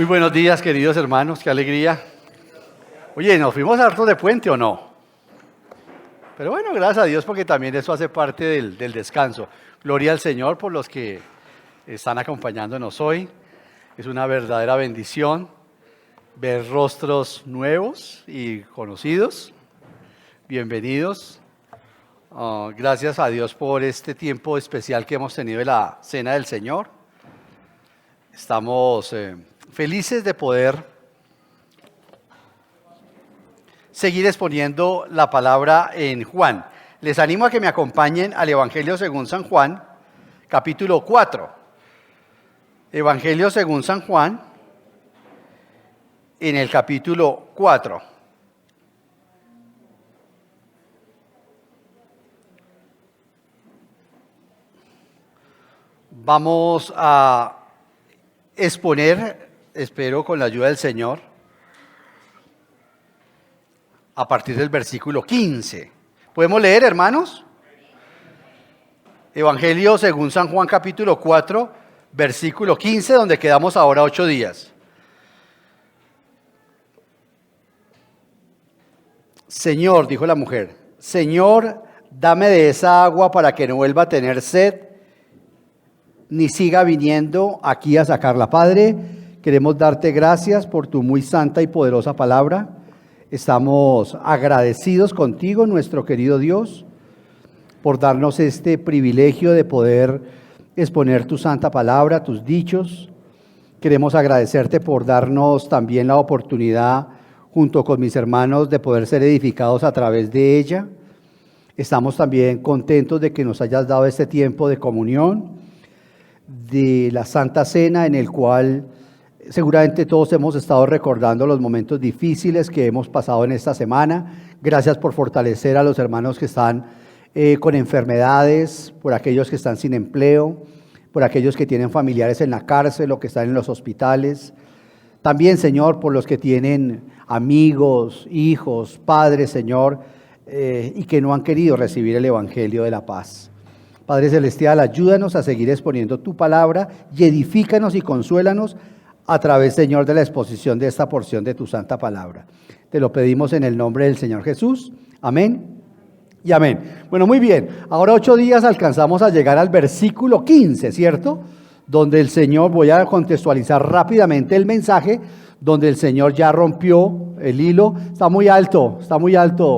Muy buenos días, queridos hermanos, qué alegría. Oye, ¿nos fuimos hartos de puente o no? Pero bueno, gracias a Dios porque también eso hace parte del descanso. Gloria al Señor por los que están acompañándonos hoy. Es una verdadera bendición ver rostros nuevos y conocidos. Bienvenidos. Gracias a Dios por este tiempo especial que hemos tenido de la Cena del Señor. Estamos felices de poder seguir exponiendo la palabra en Juan. Les animo a que me acompañen al Evangelio según San Juan, capítulo 4. Evangelio según San Juan, en el capítulo 4. Vamos a exponer, espero con la ayuda del Señor, a partir del versículo 15. ¿Podemos leer, hermanos? Evangelio según San Juan, capítulo 4, versículo 15, donde quedamos ahora 8 días. Señor, dijo la mujer, Señor, dame de esa agua para que no vuelva a tener sed, ni siga viniendo aquí a sacarla. Padre, queremos darte gracias por tu muy santa y poderosa palabra. Estamos agradecidos contigo, nuestro querido Dios, por darnos este privilegio de poder exponer tu santa palabra, tus dichos. Queremos agradecerte por darnos también la oportunidad, junto con mis hermanos, de poder ser edificados a través de ella. Estamos también contentos de que nos hayas dado este tiempo de comunión, de la Santa Cena, en el cual seguramente todos hemos estado recordando los momentos difíciles que hemos pasado en esta semana. Gracias por fortalecer a los hermanos que están con enfermedades, por aquellos que están sin empleo, por aquellos que tienen familiares en la cárcel o que están en los hospitales. También, Señor, por los que tienen amigos, hijos, padres, Señor, y que no han querido recibir el Evangelio de la paz. Padre Celestial, ayúdanos a seguir exponiendo tu palabra y edifícanos y consuélanos a través, Señor, de la exposición de esta porción de tu santa palabra. Te lo pedimos en el nombre del Señor Jesús. Amén y amén. Bueno, muy bien. Ahora 8 días alcanzamos a llegar al versículo 15, ¿cierto? Donde el Señor, voy a contextualizar rápidamente el mensaje, donde el Señor ya rompió el hilo. Está muy alto,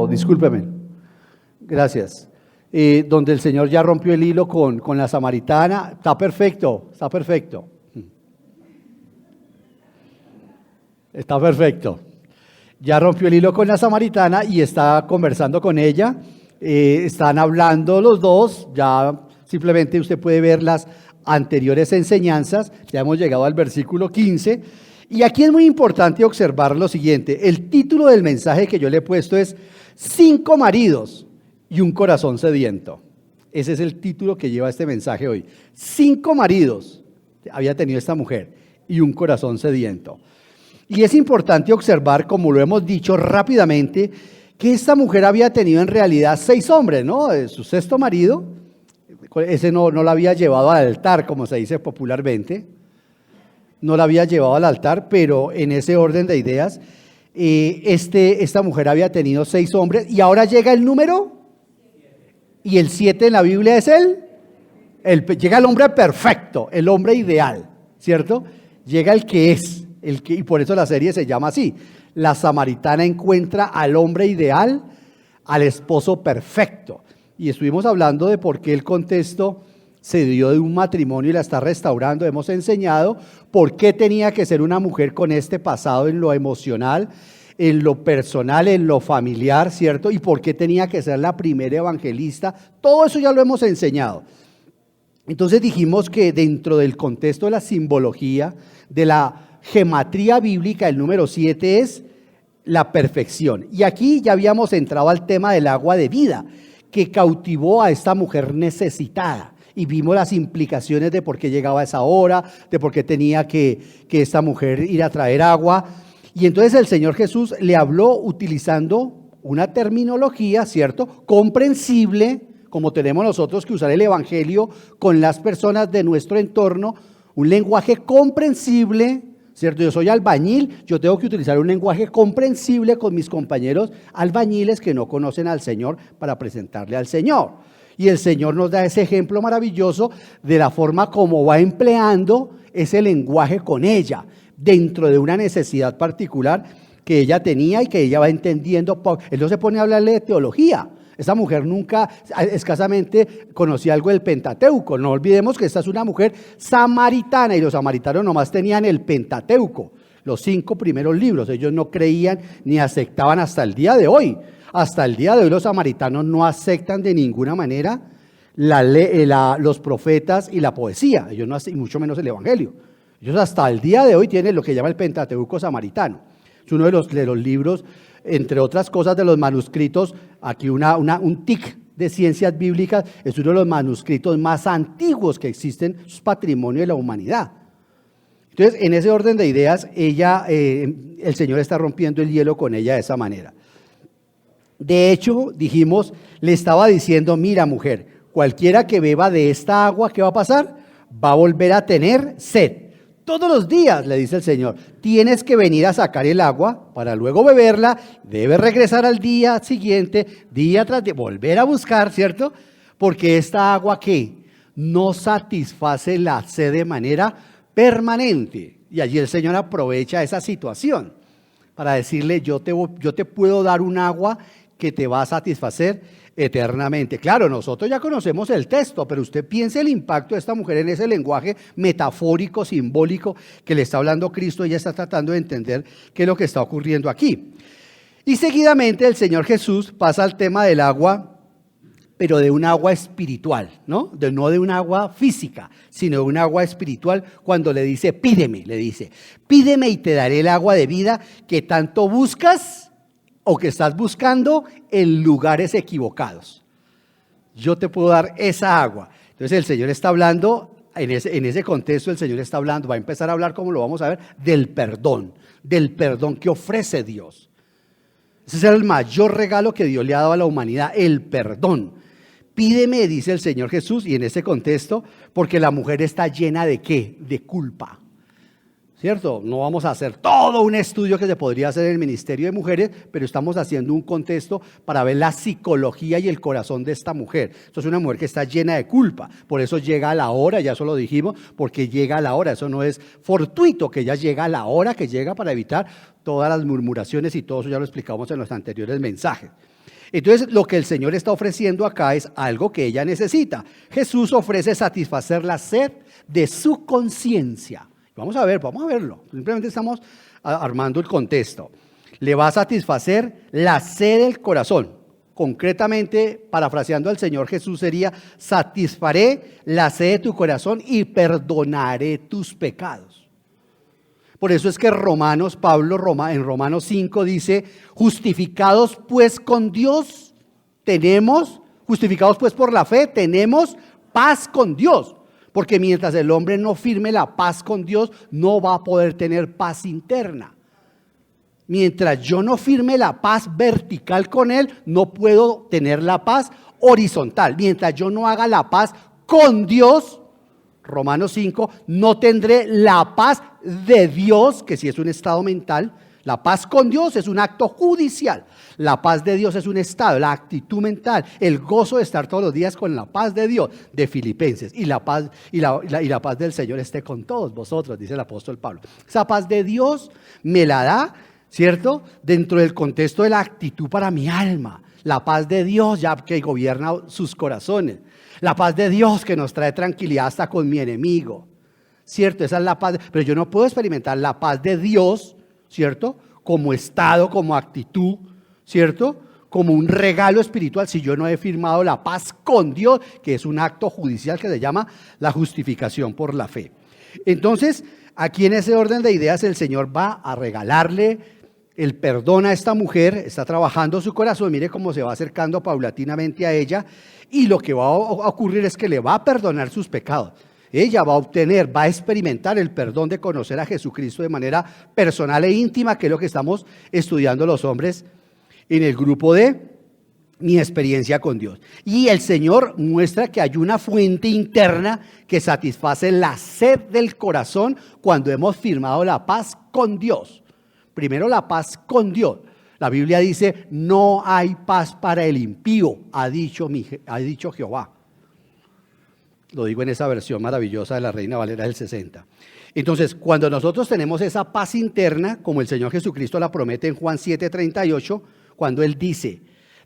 discúlpeme. Gracias. Donde el Señor ya rompió el hilo con la samaritana. Está perfecto. Está perfecto. Ya rompió el hilo con la samaritana y está conversando con ella. Están hablando los dos. Ya simplemente usted puede ver las anteriores enseñanzas. Ya hemos llegado al versículo 15. Y aquí es muy importante observar lo siguiente. El título del mensaje que yo le he puesto es 5 maridos y un corazón sediento. Ese es el título que lleva este mensaje hoy. 5 maridos había tenido esta mujer y un corazón sediento. Y es importante observar, como lo hemos dicho rápidamente, que esta mujer había tenido en realidad 6 hombres, ¿no? Su 6º marido, ese no la había llevado al altar, como se dice popularmente, no la había llevado al altar, pero en ese orden de ideas, esta mujer había tenido 6 hombres y ahora llega el número. Y el 7 en la Biblia es llega el hombre perfecto, el hombre ideal, ¿cierto? Llega el que es, y por eso la serie se llama así. La samaritana encuentra al hombre ideal, al esposo perfecto. Y estuvimos hablando de por qué el contexto se dio de un matrimonio y la está restaurando. Hemos enseñado por qué tenía que ser una mujer con este pasado en lo emocional, en lo personal, en lo familiar, ¿cierto? Y por qué tenía que ser la primera evangelista. Todo eso ya lo hemos enseñado. Entonces dijimos que dentro del contexto de la simbología, de la gematría bíblica, el número 7 es la perfección. Y aquí ya habíamos entrado al tema del agua de vida, que cautivó a esta mujer necesitada. Y vimos las implicaciones de por qué llegaba a esa hora, de por qué tenía que esta mujer ir a traer agua. Y entonces el Señor Jesús le habló utilizando una terminología, ¿cierto?, comprensible, como tenemos nosotros que usar el Evangelio con las personas de nuestro entorno, un lenguaje comprensible, ¿cierto? Yo soy albañil, yo tengo que utilizar un lenguaje comprensible con mis compañeros albañiles que no conocen al Señor para presentarle al Señor. Y el Señor nos da ese ejemplo maravilloso de la forma como va empleando ese lenguaje con ella, dentro de una necesidad particular que ella tenía y que ella va entendiendo. Él no se pone a hablarle de teología. Esta mujer nunca, escasamente conocía algo del Pentateuco. No olvidemos que esta es una mujer samaritana y los samaritanos nomás tenían el Pentateuco, los 5 primeros libros. Ellos no creían ni aceptaban hasta el día de hoy. Hasta el día de hoy los samaritanos no aceptan de ninguna manera los profetas y la poesía. Ellos no, y mucho menos el Evangelio. Ellos hasta el día de hoy tienen lo que llama el Pentateuco samaritano. Es uno de los libros, entre otras cosas, de los manuscritos, aquí un tic de ciencias bíblicas, es uno de los manuscritos más antiguos que existen, es patrimonio de la humanidad. Entonces, en ese orden de ideas, el Señor está rompiendo el hielo con ella de esa manera. De hecho, dijimos, le estaba diciendo, mira mujer, cualquiera que beba de esta agua, ¿qué va a pasar? Va a volver a tener sed. Todos los días, le dice el Señor, tienes que venir a sacar el agua para luego beberla, debes regresar al día siguiente, día tras día, volver a buscar, ¿cierto? Porque esta agua que no satisface la sed de manera permanente. Y allí el Señor aprovecha esa situación para decirle, yo te puedo dar un agua que te va a satisfacer eternamente. Claro, nosotros ya conocemos el texto, pero usted piense el impacto de esta mujer en ese lenguaje metafórico, simbólico que le está hablando Cristo. Ella está tratando de entender qué es lo que está ocurriendo aquí. Y seguidamente el Señor Jesús pasa al tema del agua, pero de un agua espiritual, ¿no? No de un agua física, sino de un agua espiritual, cuando le dice, pídeme y te daré el agua de vida que tanto buscas o que estás buscando en lugares equivocados. Yo te puedo dar esa agua. Entonces el Señor está hablando, en ese contexto el Señor está hablando, va a empezar a hablar, como lo vamos a ver, del perdón que ofrece Dios. Ese es el mayor regalo que Dios le ha dado a la humanidad, el perdón. Pídeme, dice el Señor Jesús, y en ese contexto, porque la mujer está llena de ¿qué? De culpa. ¿Cierto? No vamos a hacer todo un estudio que se podría hacer en el Ministerio de Mujeres, pero estamos haciendo un contexto para ver la psicología y el corazón de esta mujer. Esto es una mujer que está llena de culpa, por eso llega a la hora, ya eso lo dijimos, porque llega a la hora, eso no es fortuito, que ella llega a la hora que llega para evitar todas las murmuraciones y todo eso ya lo explicamos en los anteriores mensajes. Entonces, lo que el Señor está ofreciendo acá es algo que ella necesita. Jesús ofrece satisfacer la sed de su conciencia. Vamos a verlo. Simplemente estamos armando el contexto. Le va a satisfacer la sed del corazón. Concretamente, parafraseando al Señor Jesús, sería: satisfaré la sed de tu corazón y perdonaré tus pecados. Por eso es que Pablo en Romanos 5 dice: justificados pues con Dios, justificados pues por la fe, tenemos paz con Dios. Porque mientras el hombre no firme la paz con Dios, no va a poder tener paz interna. Mientras yo no firme la paz vertical con Él, no puedo tener la paz horizontal. Mientras yo no haga la paz con Dios, Romanos 5, no tendré la paz de Dios, que si es un estado mental. La paz con Dios es un acto judicial. La paz de Dios es un estado, la actitud mental, el gozo de estar todos los días con la paz de Dios, de Filipenses. Y la paz del Señor esté con todos vosotros, dice el apóstol Pablo. Esa paz de Dios me la da, ¿cierto? Dentro del contexto de la actitud para mi alma. La paz de Dios ya que gobierna sus corazones. La paz de Dios que nos trae tranquilidad hasta con mi enemigo. ¿Cierto? Esa es la paz. Pero yo no puedo experimentar la paz de Dios, ¿cierto? Como estado, como actitud, ¿cierto? Como un regalo espiritual si yo no he firmado la paz con Dios, que es un acto judicial que se llama la justificación por la fe. Entonces, aquí en ese orden de ideas el Señor va a regalarle el perdón a esta mujer, está trabajando su corazón, mire cómo se va acercando paulatinamente a ella, y lo que va a ocurrir es que le va a perdonar sus pecados. Ella va a experimentar el perdón de conocer a Jesucristo de manera personal e íntima, que es lo que estamos estudiando los hombres en el grupo de mi experiencia con Dios. Y el Señor muestra que hay una fuente interna que satisface la sed del corazón cuando hemos firmado la paz con Dios. Primero la paz con Dios. La Biblia dice, no hay paz para el impío, ha dicho Jehová. Lo digo en esa versión maravillosa de la Reina Valera del 60. Entonces, cuando nosotros tenemos esa paz interna, como el Señor Jesucristo la promete en Juan 7:38, cuando Él dice,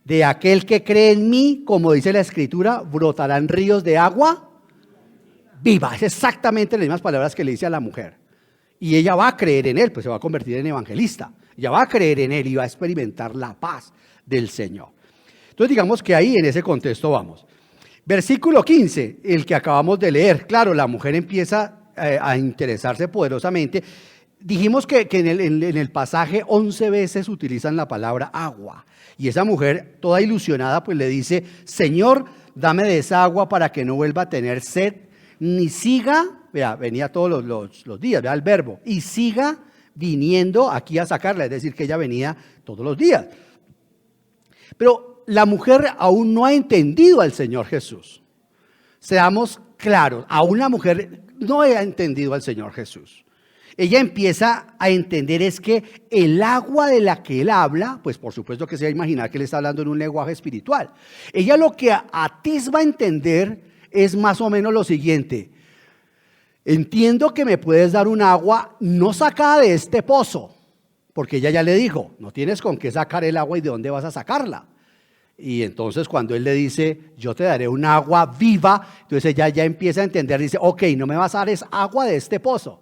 de aquel que cree en mí, como dice la Escritura, brotarán ríos de agua viva. Es exactamente las mismas palabras que le dice a la mujer. Y ella va a creer en Él, pues se va a convertir en evangelista. Ella va a creer en Él y va a experimentar la paz del Señor. Entonces, digamos que ahí en ese contexto vamos. Versículo 15, el que acabamos de leer. Claro, la mujer empieza a interesarse poderosamente. Dijimos que en el pasaje 11 veces utilizan la palabra agua. Y esa mujer, toda ilusionada, pues le dice, Señor, dame de esa agua para que no vuelva a tener sed, ni siga, vea, venía todos los días, vea el verbo, y siga viniendo aquí a sacarla, es decir, que ella venía todos los días. Pero la mujer aún no ha entendido al Señor Jesús. Seamos claros, aún la mujer no ha entendido al Señor Jesús. Ella empieza a entender es que el agua de la que él habla, pues por supuesto que se va a imaginar que él está hablando en un lenguaje espiritual. Ella lo que atisba a entender es más o menos lo siguiente. Entiendo que me puedes dar un agua no sacada de este pozo, porque ella ya le dijo, no tienes con qué sacar el agua y de dónde vas a sacarla. Y entonces cuando él le dice, yo te daré un agua viva, entonces ella ya empieza a entender, dice, ok, no me vas a dar esa agua de este pozo.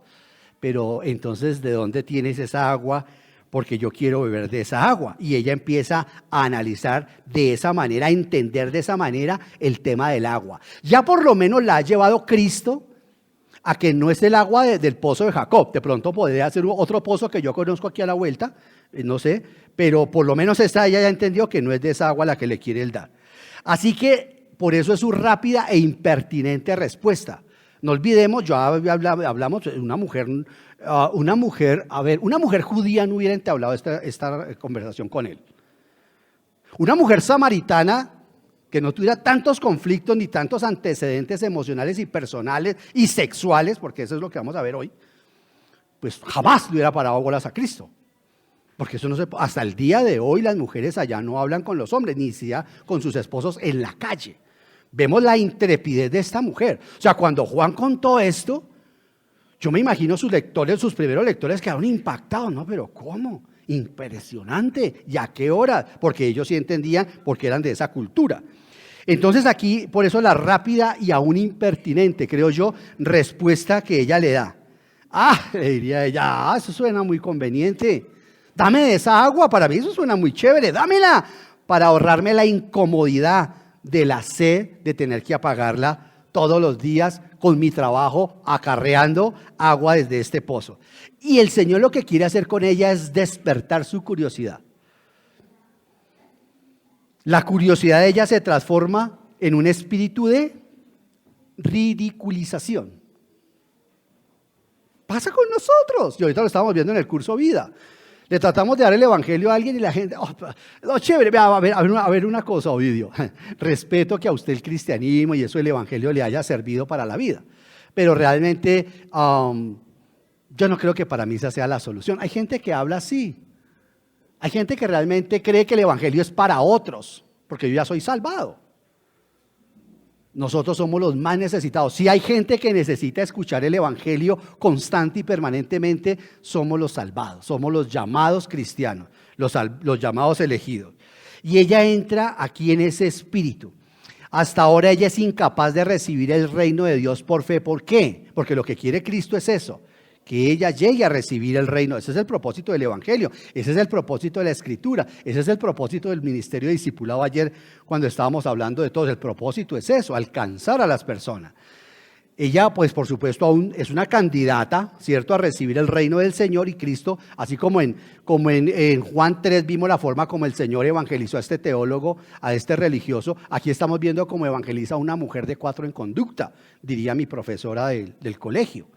Pero entonces, ¿de dónde tienes esa agua? Porque yo quiero beber de esa agua. Y ella empieza a analizar de esa manera, a entender de esa manera el tema del agua. Ya por lo menos la ha llevado Cristo a que no es el agua del pozo de Jacob. De pronto podría ser otro pozo que yo conozco aquí a la vuelta, no sé, pero por lo menos ella ya entendió que no es de esa agua la que le quiere él dar. Así que por eso es su rápida e impertinente respuesta. No olvidemos, ya hablamos de una mujer judía no hubiera entablado esta conversación con él. Una mujer samaritana que no tuviera tantos conflictos ni tantos antecedentes emocionales y personales y sexuales, porque eso es lo que vamos a ver hoy, pues jamás le hubiera parado bolas a Cristo. Porque eso no se, hasta el día de hoy las mujeres allá no hablan con los hombres, ni siquiera con sus esposos en la calle. Vemos la intrepidez de esta mujer. O sea, cuando Juan contó esto, yo me imagino sus lectores, sus primeros lectores quedaron impactados. No, pero ¿cómo? Impresionante. ¿Y a qué hora? Porque ellos sí entendían, porque eran de esa cultura. Entonces aquí, por eso la rápida y aún impertinente, creo yo, respuesta que ella le da. Le diría ella, eso suena muy conveniente. Dame de esa agua, para mí eso suena muy chévere. Dámela para ahorrarme la incomodidad de la sed de tener que apagarla todos los días con mi trabajo acarreando agua desde este pozo. Y el Señor lo que quiere hacer con ella es despertar su curiosidad. La curiosidad de ella se transforma en un espíritu de ridiculización. Pasa con nosotros. Y ahorita lo estamos viendo en el curso Vida. Le tratamos de dar el evangelio a alguien y la gente, chévere, a ver una cosa, Ovidio. Respeto que a usted el cristianismo y eso el evangelio le haya servido para la vida. Pero realmente yo no creo que para mí esa sea la solución. Hay gente que habla así. Hay gente que realmente cree que el evangelio es para otros, porque yo ya soy salvado. Nosotros somos los más necesitados. Si hay gente que necesita escuchar el evangelio constante y permanentemente, somos los salvados, somos los llamados cristianos, los llamados elegidos. Y ella entra aquí en ese espíritu. Hasta ahora ella es incapaz de recibir el reino de Dios por fe. ¿Por qué? Porque lo que quiere Cristo es eso, que ella llegue a recibir el reino. Ese es el propósito del evangelio, ese es el propósito de la escritura, ese es el propósito del ministerio de discipulado ayer cuando estábamos hablando de todo. El propósito es eso, alcanzar a las personas. Ella, pues por supuesto, aún es una candidata, ¿cierto?, a recibir el reino del Señor y Cristo, así como en Juan 3 vimos la forma como el Señor evangelizó a este teólogo, a este religioso. Aquí estamos viendo cómo evangeliza a una mujer de 4 en conducta, diría mi profesora del colegio.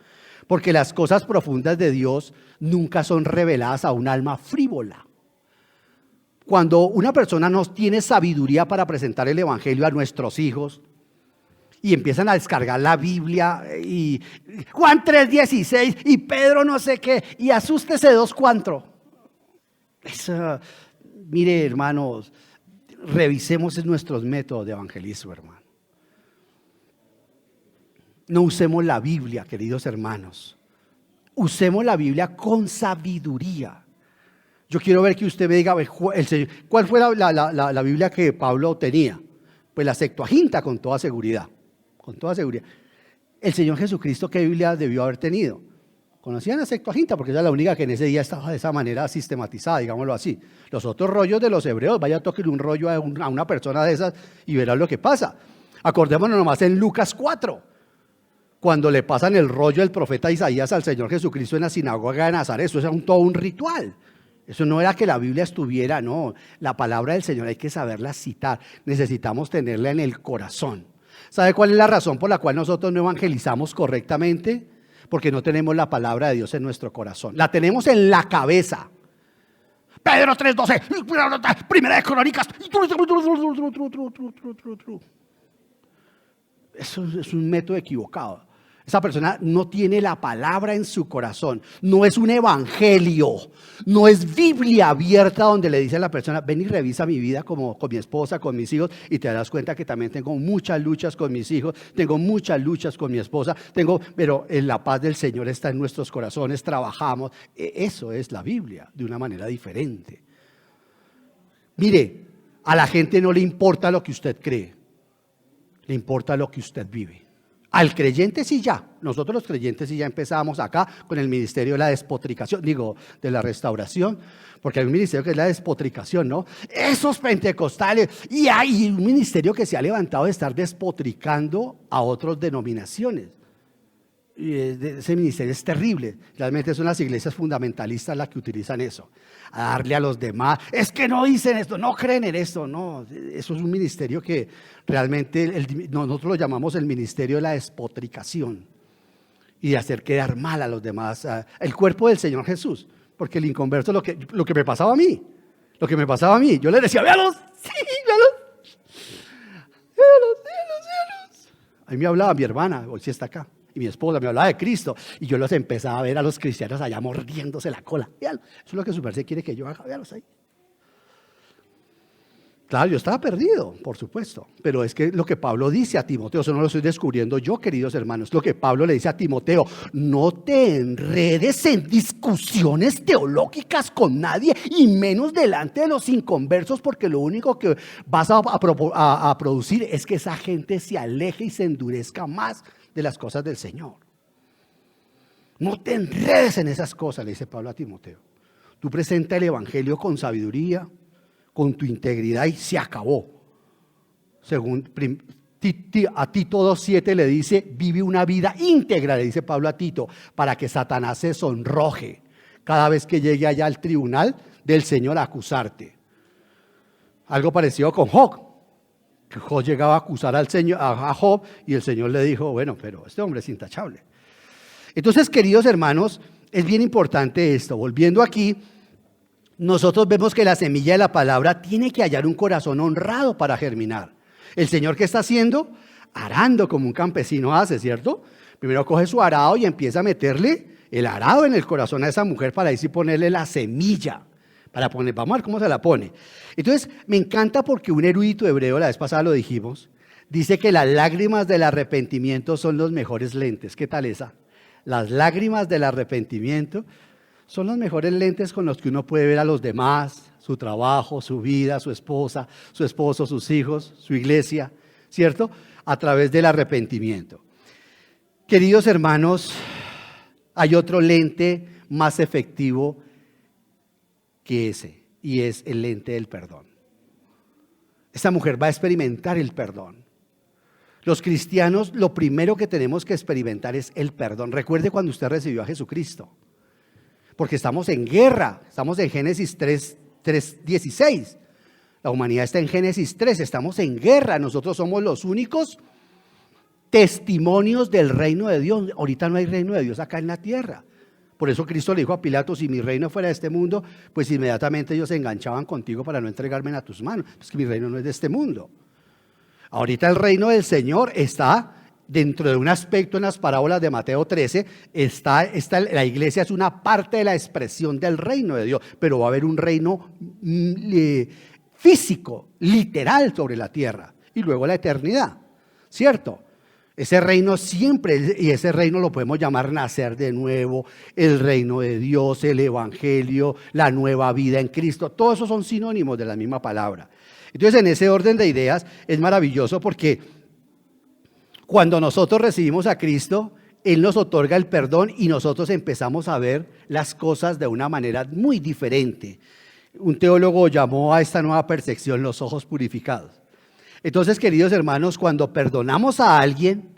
Porque las cosas profundas de Dios nunca son reveladas a un alma frívola. Cuando una persona no tiene sabiduría para presentar el evangelio a nuestros hijos y empiezan a descargar la Biblia y Juan 3:16 y Pedro no sé qué y asústese 2:4. Mire, hermanos, revisemos nuestros métodos de evangelismo, hermano. No usemos la Biblia, queridos hermanos. Usemos la Biblia con sabiduría. Yo quiero ver que usted me diga, ¿cuál fue la Biblia que Pablo tenía? Pues la Septuaginta, con toda seguridad. Con toda seguridad. El Señor Jesucristo, ¿qué Biblia debió haber tenido? Conocían la Septuaginta porque era la única que en ese día estaba de esa manera sistematizada, digámoslo así. Los otros rollos de los hebreos, vaya a tocar un rollo a una persona de esas y verán lo que pasa. Acordémonos nomás en Lucas 4. Cuando le pasan el rollo del profeta Isaías al Señor Jesucristo en la sinagoga de Nazaret, eso era todo un ritual. Eso no era que la Biblia estuviera, no. La palabra del Señor hay que saberla citar. Necesitamos tenerla en el corazón. ¿Sabe cuál es la razón por la cual nosotros no evangelizamos correctamente? Porque no tenemos la palabra de Dios en nuestro corazón. La tenemos en la cabeza. Pedro 3:12, Primera de Crónicas. Eso es un método equivocado. Esa persona no tiene la palabra en su corazón. No es un evangelio. No es Biblia abierta donde le dice a la persona, ven y revisa mi vida como con mi esposa, con mis hijos, y te darás cuenta que también tengo muchas luchas con mis hijos, tengo muchas luchas con mi esposa, pero en la paz del Señor está en nuestros corazones, trabajamos. Eso es la Biblia, de una manera diferente. Mire, a la gente no le importa lo que usted cree, le importa lo que usted vive. Al creyente sí ya, nosotros los creyentes sí ya empezamos acá con el ministerio de la despotricación, de la restauración, porque hay un ministerio que es la despotricación, ¿no? Esos pentecostales, y hay un ministerio que se ha levantado de estar despotricando a otras denominaciones. Y ese ministerio es terrible, realmente son las iglesias fundamentalistas las que utilizan eso, a darle a los demás, es que no dicen esto, no creen en esto, no, eso es un ministerio que realmente nosotros lo llamamos el ministerio de la despotricación y de hacer quedar mal a los demás, el cuerpo del Señor Jesús, porque el inconverso, lo que me pasaba a mí, yo le decía, véalos, sí, véalos. Ahí me hablaba mi hermana, hoy sí está acá. Y mi esposa me hablaba de Cristo y yo los empezaba a ver a los cristianos allá mordiéndose la cola. Véalo, eso es lo que su merced quiere que yo haga, véalos ahí. Claro, yo estaba perdido, por supuesto, pero es que lo que Pablo dice a Timoteo, eso no lo estoy descubriendo yo, queridos hermanos, lo que Pablo le dice a Timoteo, no te enredes en discusiones teológicas con nadie y menos delante de los inconversos, porque lo único que vas a producir es que esa gente se aleje y se endurezca más de las cosas del Señor. No te enredes en esas cosas, le dice Pablo a Timoteo. Tú presenta el evangelio con sabiduría, con tu integridad y se acabó. Según a Tito 2:7 le dice, vive una vida íntegra, le dice Pablo a Tito, para que Satanás se sonroje cada vez que llegue allá al tribunal del Señor a acusarte. Algo parecido con Job. Que Job llegaba a acusar al Señor, a Job, y el Señor le dijo, bueno, pero este hombre es intachable. Entonces, queridos hermanos, es bien importante esto. Volviendo aquí, nosotros vemos que la semilla de la palabra tiene que hallar un corazón honrado para germinar. El Señor, ¿qué está haciendo? Arando como un campesino hace, ¿cierto? Primero coge su arado y empieza a meterle el arado en el corazón a esa mujer para así ponerle la semilla. Vamos a ver cómo se la pone. Entonces, me encanta porque un erudito hebreo, la vez pasada lo dijimos, dice que las lágrimas del arrepentimiento son los mejores lentes. ¿Qué tal esa? Las lágrimas del arrepentimiento son los mejores lentes con los que uno puede ver a los demás, su trabajo, su vida, su esposa, su esposo, sus hijos, su iglesia, ¿cierto? A través del arrepentimiento. Queridos hermanos, hay otro lente más efectivo que ese, y es el lente del perdón. Esta mujer va a experimentar el perdón. Los cristianos, lo primero que tenemos que experimentar es el perdón. Recuerde cuando usted recibió a Jesucristo, porque estamos en guerra, estamos en Génesis 3:16. La humanidad está en Génesis 3, estamos en guerra, nosotros somos los únicos testimonios del reino de Dios. Ahorita no hay reino de Dios acá en la tierra, Por eso Cristo le dijo a Pilato, si mi reino fuera de este mundo, pues inmediatamente ellos se enganchaban contigo para no entregarme a tus manos. Pues que mi reino no es de este mundo. Ahorita el reino del Señor está dentro de un aspecto en las parábolas de Mateo 13, la iglesia es una parte de la expresión del reino de Dios, pero va a haber un reino físico, literal sobre la tierra, y luego la eternidad, ¿cierto? Ese reino siempre, y ese reino lo podemos llamar nacer de nuevo, el reino de Dios, el evangelio, la nueva vida en Cristo, todos esos son sinónimos de la misma palabra. Entonces, en ese orden de ideas es maravilloso porque cuando nosotros recibimos a Cristo, Él nos otorga el perdón y nosotros empezamos a ver las cosas de una manera muy diferente. Un teólogo llamó a esta nueva percepción los ojos purificados. Entonces, queridos hermanos, cuando perdonamos a alguien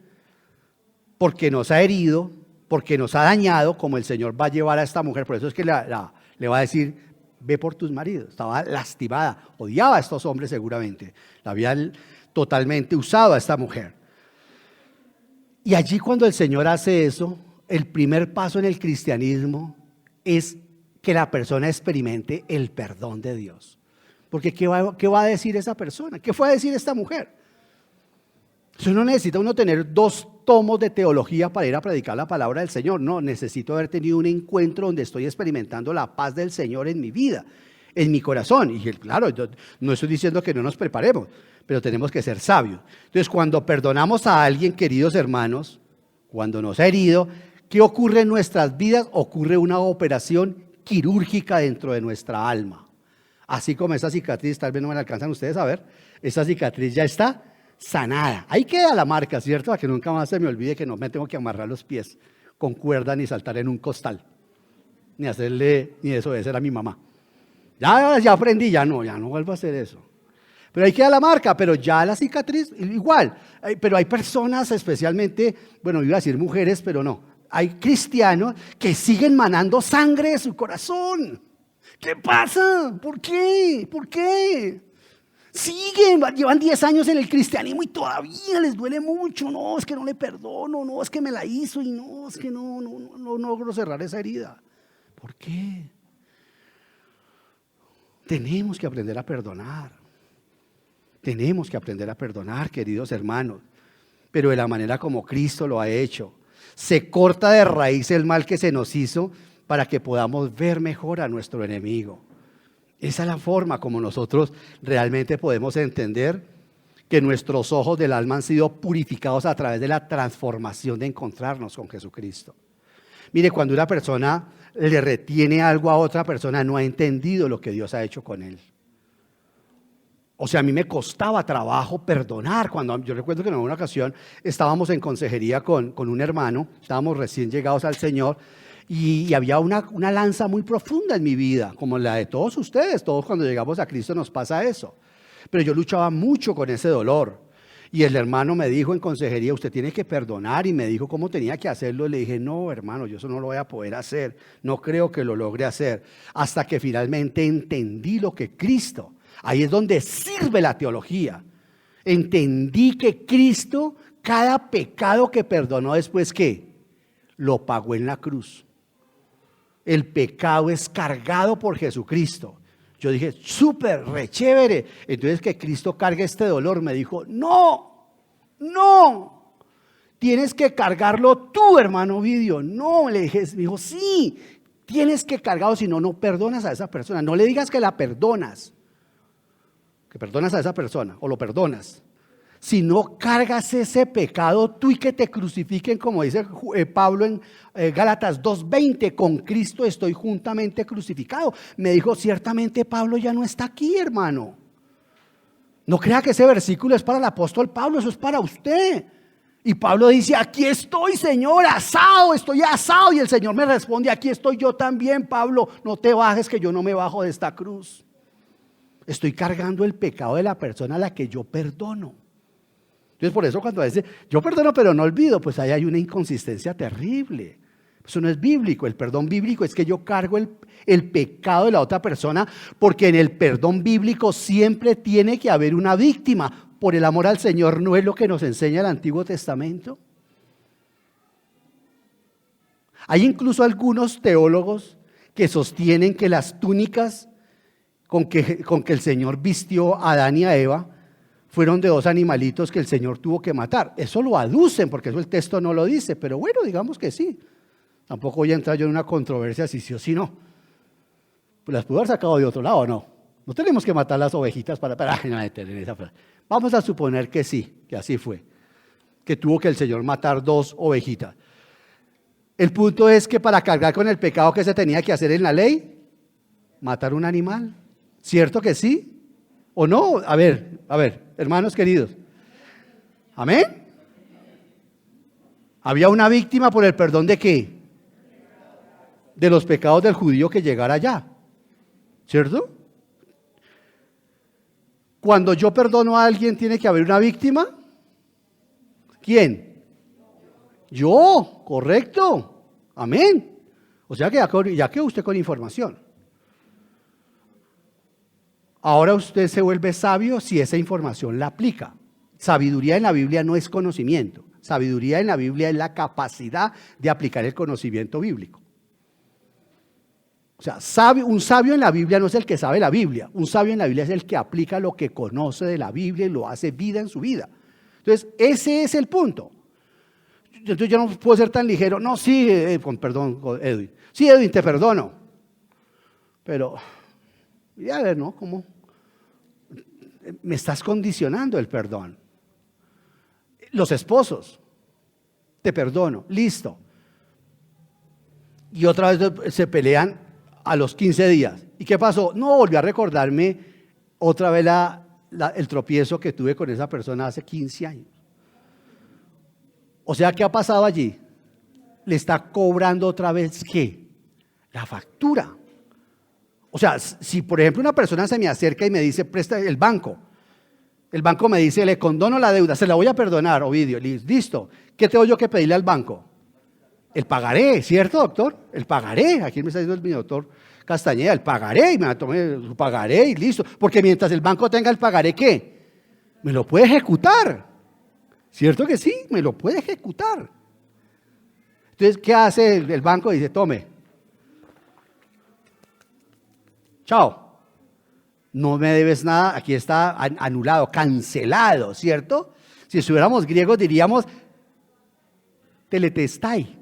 porque nos ha herido, porque nos ha dañado, como el Señor va a llevar a esta mujer, por eso es que le va a decir, ve por tus maridos. Estaba lastimada, odiaba a estos hombres seguramente, la habían totalmente usado a esta mujer. Y allí cuando el Señor hace eso, el primer paso en el cristianismo es que la persona experimente el perdón de Dios. Porque ¿qué va a decir esa persona? ¿Qué fue a decir esta mujer? Eso no necesita uno tener 2 tomos de teología para ir a predicar la palabra del Señor. No, necesito haber tenido un encuentro donde estoy experimentando la paz del Señor en mi vida, en mi corazón. Y claro, yo no estoy diciendo que no nos preparemos, pero tenemos que ser sabios. Entonces, cuando perdonamos a alguien, queridos hermanos, cuando nos ha herido, ¿qué ocurre en nuestras vidas? Ocurre una operación quirúrgica dentro de nuestra alma. Así como esa cicatriz, tal vez no me la alcanzan ustedes a ver, esa cicatriz ya está sanada. Ahí queda la marca, ¿cierto? Para que nunca más se me olvide que no me tengo que amarrar los pies con cuerda ni saltar en un costal, ni desobedecer a mi mamá. Ya aprendí, ya no vuelvo a hacer eso. Pero ahí queda la marca, pero ya la cicatriz, igual. Pero hay personas especialmente, bueno, iba a decir mujeres, pero no. Hay cristianos que siguen manando sangre de su corazón. ¿Qué pasa? ¿Por qué? ¿Por qué? Siguen, llevan 10 años en el cristianismo y todavía les duele mucho. No, es que no le perdono, no, es que me la hizo y no, es que no logro cerrar esa herida. ¿Por qué? Tenemos que aprender a perdonar. Tenemos que aprender a perdonar, queridos hermanos, pero de la manera como Cristo lo ha hecho. Se corta de raíz el mal que se nos hizo para que podamos ver mejor a nuestro enemigo. Esa es la forma como nosotros realmente podemos entender que nuestros ojos del alma han sido purificados a través de la transformación de encontrarnos con Jesucristo. Mire, cuando una persona le retiene algo a otra persona, no ha entendido lo que Dios ha hecho con él. O sea, a mí me costaba trabajo perdonar. Yo recuerdo que en una ocasión estábamos en consejería con un hermano, estábamos recién llegados al Señor y había una lanza muy profunda en mi vida, como la de todos ustedes. Todos cuando llegamos a Cristo nos pasa eso. Pero yo luchaba mucho con ese dolor. Y el hermano me dijo en consejería, usted tiene que perdonar, y me dijo cómo tenía que hacerlo. Le dije, no, hermano, yo eso no lo voy a poder hacer, no creo que lo logre hacer, hasta que finalmente entendí lo que Cristo, ahí es donde sirve la teología, entendí que Cristo, cada pecado que perdonó después, ¿qué? Lo pagó en la cruz. El pecado es cargado por Jesucristo. Yo dije, súper, re chévere. Entonces que Cristo cargue este dolor. Me dijo, no, tienes que cargarlo tú, hermano Ovidio. No, le dije, me dijo, sí, tienes que cargarlo, si no, no perdonas a esa persona. No le digas que la perdonas, que perdonas a esa persona o lo perdonas. Si no cargas ese pecado tú y que te crucifiquen, como dice Pablo en Gálatas 2:20, con Cristo estoy juntamente crucificado. Me dijo, ciertamente Pablo ya no está aquí, hermano. No crea que ese versículo es para el apóstol Pablo, eso es para usted. Y Pablo dice, aquí estoy, Señor, asado, estoy asado. Y el Señor me responde, aquí estoy yo también, Pablo, no te bajes que yo no me bajo de esta cruz. Estoy cargando el pecado de la persona a la que yo perdono. Entonces, por eso cuando dice, yo perdono pero no olvido, pues ahí hay una inconsistencia terrible. Eso no es bíblico. El perdón bíblico es que yo cargo el pecado de la otra persona, porque en el perdón bíblico siempre tiene que haber una víctima. Por el amor al Señor, ¿no es lo que nos enseña el Antiguo Testamento? Hay incluso algunos teólogos que sostienen que las túnicas con que el Señor vistió a Adán y a Eva fueron de dos animalitos que el Señor tuvo que matar. Eso lo aducen, porque eso el texto no lo dice, pero bueno, digamos que sí. Tampoco voy a entrar yo en una controversia si sí o si no. Pues las pudo haber sacado de otro lado, ¿no? No tenemos que matar las ovejitas para no meter en esa frase. Vamos a suponer que sí, que así fue, que tuvo que el Señor matar dos ovejitas. El punto es que para cargar con el pecado que se tenía que hacer en la ley, matar un animal. ¿Cierto que sí? ¿O no? A ver, hermanos queridos. ¿Amén? Había una víctima por el perdón ¿de qué? De los pecados del judío que llegara allá. ¿Cierto? Cuando yo perdono a alguien, ¿tiene que haber una víctima? ¿Quién? Yo, correcto. Amén. O sea que ya quedó usted con información. Ahora usted se vuelve sabio si esa información la aplica. Sabiduría en la Biblia no es conocimiento. Sabiduría en la Biblia es la capacidad de aplicar el conocimiento bíblico. O sea, un sabio en la Biblia no es el que sabe la Biblia. Un sabio en la Biblia es el que aplica lo que conoce de la Biblia y lo hace vida en su vida. Entonces, ese es el punto. Entonces yo no puedo ser tan ligero. No, sí, perdón, Edwin. Sí, Edwin, te perdono. Pero, y a ver, ¿no? ¿Cómo? Me estás condicionando el perdón. Los esposos, te perdono, listo. Y otra vez se pelean a los 15 días. ¿Y qué pasó? No, volvió a recordarme otra vez el tropiezo que tuve con esa persona hace 15 años. O sea, ¿qué ha pasado allí? Le está cobrando otra vez, ¿qué? La factura. O sea, si por ejemplo una persona se me acerca y me dice, presta el banco me dice, le condono la deuda, se la voy a perdonar, Ovidio, listo. ¿Qué tengo yo que pedirle al banco? El pagaré, ¿cierto, doctor? El pagaré, aquí me está diciendo mi doctor Castañeda, el pagaré, y me tomé su pagaré y listo. Porque mientras el banco tenga el pagaré, ¿qué? Me lo puede ejecutar. ¿Cierto que sí? Me lo puede ejecutar. Entonces, ¿qué hace el banco? Dice, tome. Chao. No me debes nada, aquí está anulado, cancelado, ¿cierto? Si estuviéramos griegos diríamos teletestai.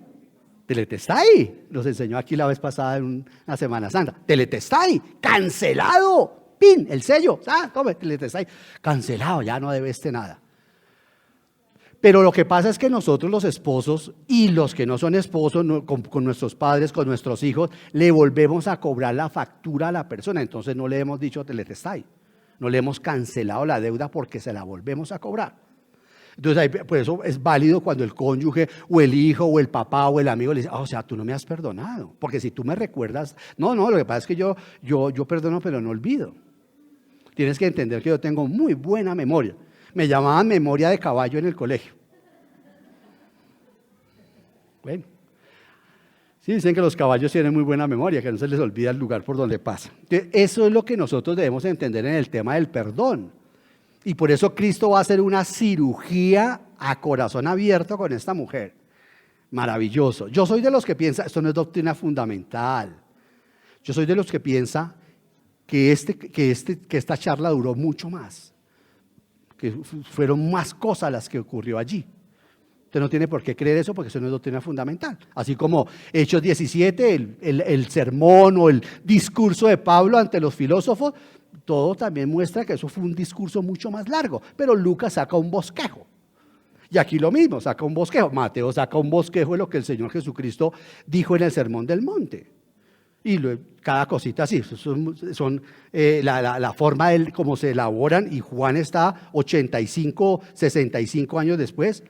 Teletestai, nos enseñó aquí la vez pasada en una Semana Santa. Teletestai, cancelado, pin, el sello, tome, teletestai, cancelado, ya no debeste nada. Pero lo que pasa es que nosotros los esposos y los que no son esposos, con nuestros padres, con nuestros hijos, le volvemos a cobrar la factura a la persona. Entonces no le hemos dicho teletestai, no le hemos cancelado la deuda porque se la volvemos a cobrar. Entonces por eso es válido cuando el cónyuge o el hijo o el papá o el amigo le dice, o sea, tú no me has perdonado, porque si tú me recuerdas, no, lo que pasa es que yo perdono pero no olvido. Tienes que entender que yo tengo muy buena memoria. Me llamaban memoria de caballo en el colegio. Bueno, sí dicen que los caballos tienen muy buena memoria, que no se les olvida el lugar por donde pasan. Entonces, eso es lo que nosotros debemos entender en el tema del perdón. Y por eso Cristo va a hacer una cirugía a corazón abierto con esta mujer. Maravilloso. Yo soy de los que piensa, esto no es doctrina fundamental. Yo soy de los que piensa que esta charla duró mucho más. Que fueron más cosas las que ocurrió allí. Usted no tiene por qué creer eso porque eso no es doctrina fundamental. Así como Hechos 17, el sermón o el discurso de Pablo ante los filósofos, todo también muestra que eso fue un discurso mucho más largo. Pero Lucas saca un bosquejo. Y aquí lo mismo, saca un bosquejo. Mateo saca un bosquejo de lo que el Señor Jesucristo dijo en el Sermón del Monte. Y cada cosita así, son la forma de cómo se elaboran, y Juan está 85, 65 años después,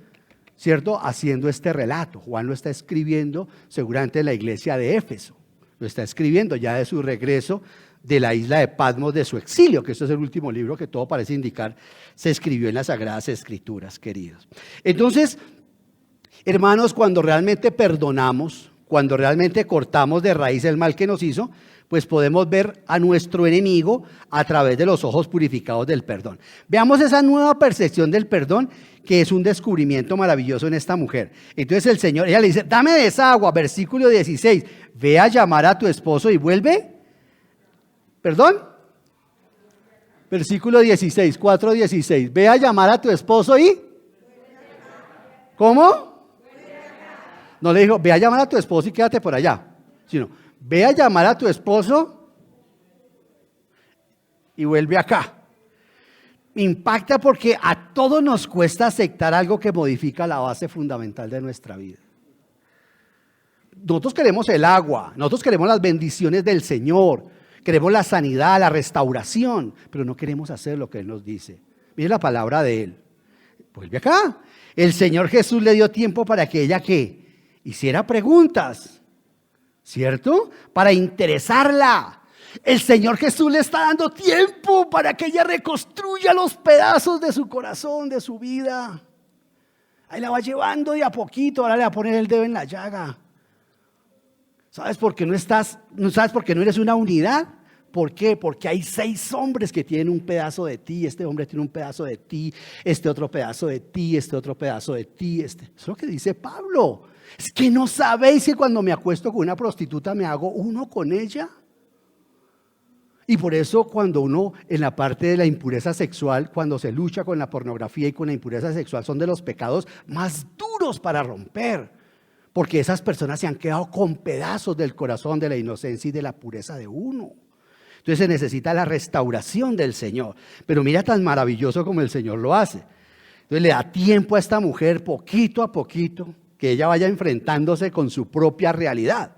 ¿cierto? Haciendo este relato. Juan lo está escribiendo seguramente en la iglesia de Éfeso, lo está escribiendo ya de su regreso de la isla de Patmos, de su exilio, que este es el último libro que todo parece indicar se escribió en las Sagradas Escrituras, queridos. Entonces, hermanos, cuando realmente perdonamos, cuando realmente cortamos de raíz el mal que nos hizo, pues podemos ver a nuestro enemigo a través de los ojos purificados del perdón. Veamos esa nueva percepción del perdón, que es un descubrimiento maravilloso en esta mujer. Entonces el Señor, ella le dice, dame de esa agua, versículo 16, ve a llamar a tu esposo y vuelve. ¿Perdón? Versículo 16, 4:16, ve a llamar a tu esposo y... ¿Cómo? No le dijo, ve a llamar a tu esposo y quédate por allá, sino, ve a llamar a tu esposo y vuelve acá. Me impacta porque a todos nos cuesta aceptar algo que modifica la base fundamental de nuestra vida. Nosotros queremos el agua, nosotros queremos las bendiciones del Señor, queremos la sanidad, la restauración, pero no queremos hacer lo que Él nos dice. Mire la palabra de Él. Vuelve acá. El Señor Jesús le dio tiempo para que ella, ¿qué? Hiciera preguntas, ¿cierto? Para interesarla. El Señor Jesús le está dando tiempo para que ella reconstruya los pedazos de su corazón, de su vida. Ahí la va llevando de a poquito, ahora le va a poner el dedo en la llaga. ¿Sabes por qué no sabes por qué no eres una unidad? ¿Por qué? Porque hay 6 hombres que tienen un pedazo de ti. Este hombre tiene un pedazo de ti, este otro pedazo de ti, este otro pedazo de ti. Eso es lo que dice Pablo. Es que no sabéis que cuando me acuesto con una prostituta me hago uno con ella. Y por eso cuando uno en la parte de la impureza sexual, cuando se lucha con la pornografía y con la impureza sexual, son de los pecados más duros para romper. Porque esas personas se han quedado con pedazos del corazón, de la inocencia y de la pureza de uno. Entonces se necesita la restauración del Señor. Pero mira tan maravilloso como el Señor lo hace. Entonces le da tiempo a esta mujer poquito a poquito que ella vaya enfrentándose con su propia realidad.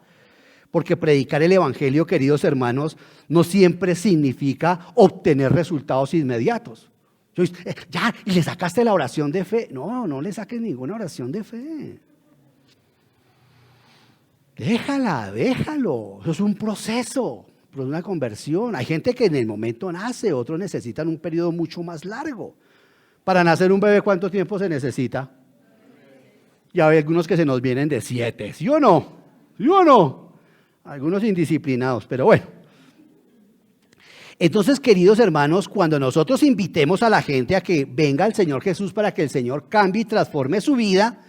Porque predicar el evangelio, queridos hermanos, no siempre significa obtener resultados inmediatos. Ya, y le sacaste la oración de fe. No, no le saques ninguna oración de fe. Déjalo. Eso es un proceso, una conversión. Hay gente que en el momento nace, otros necesitan un periodo mucho más largo. Para nacer un bebé, ¿cuánto tiempo se necesita? Y hay algunos que se nos vienen de 7, ¿sí o no? ¿Sí o no? Algunos indisciplinados, pero bueno. Entonces, queridos hermanos, cuando nosotros invitemos a la gente a que venga al Señor Jesús para que el Señor cambie y transforme su vida,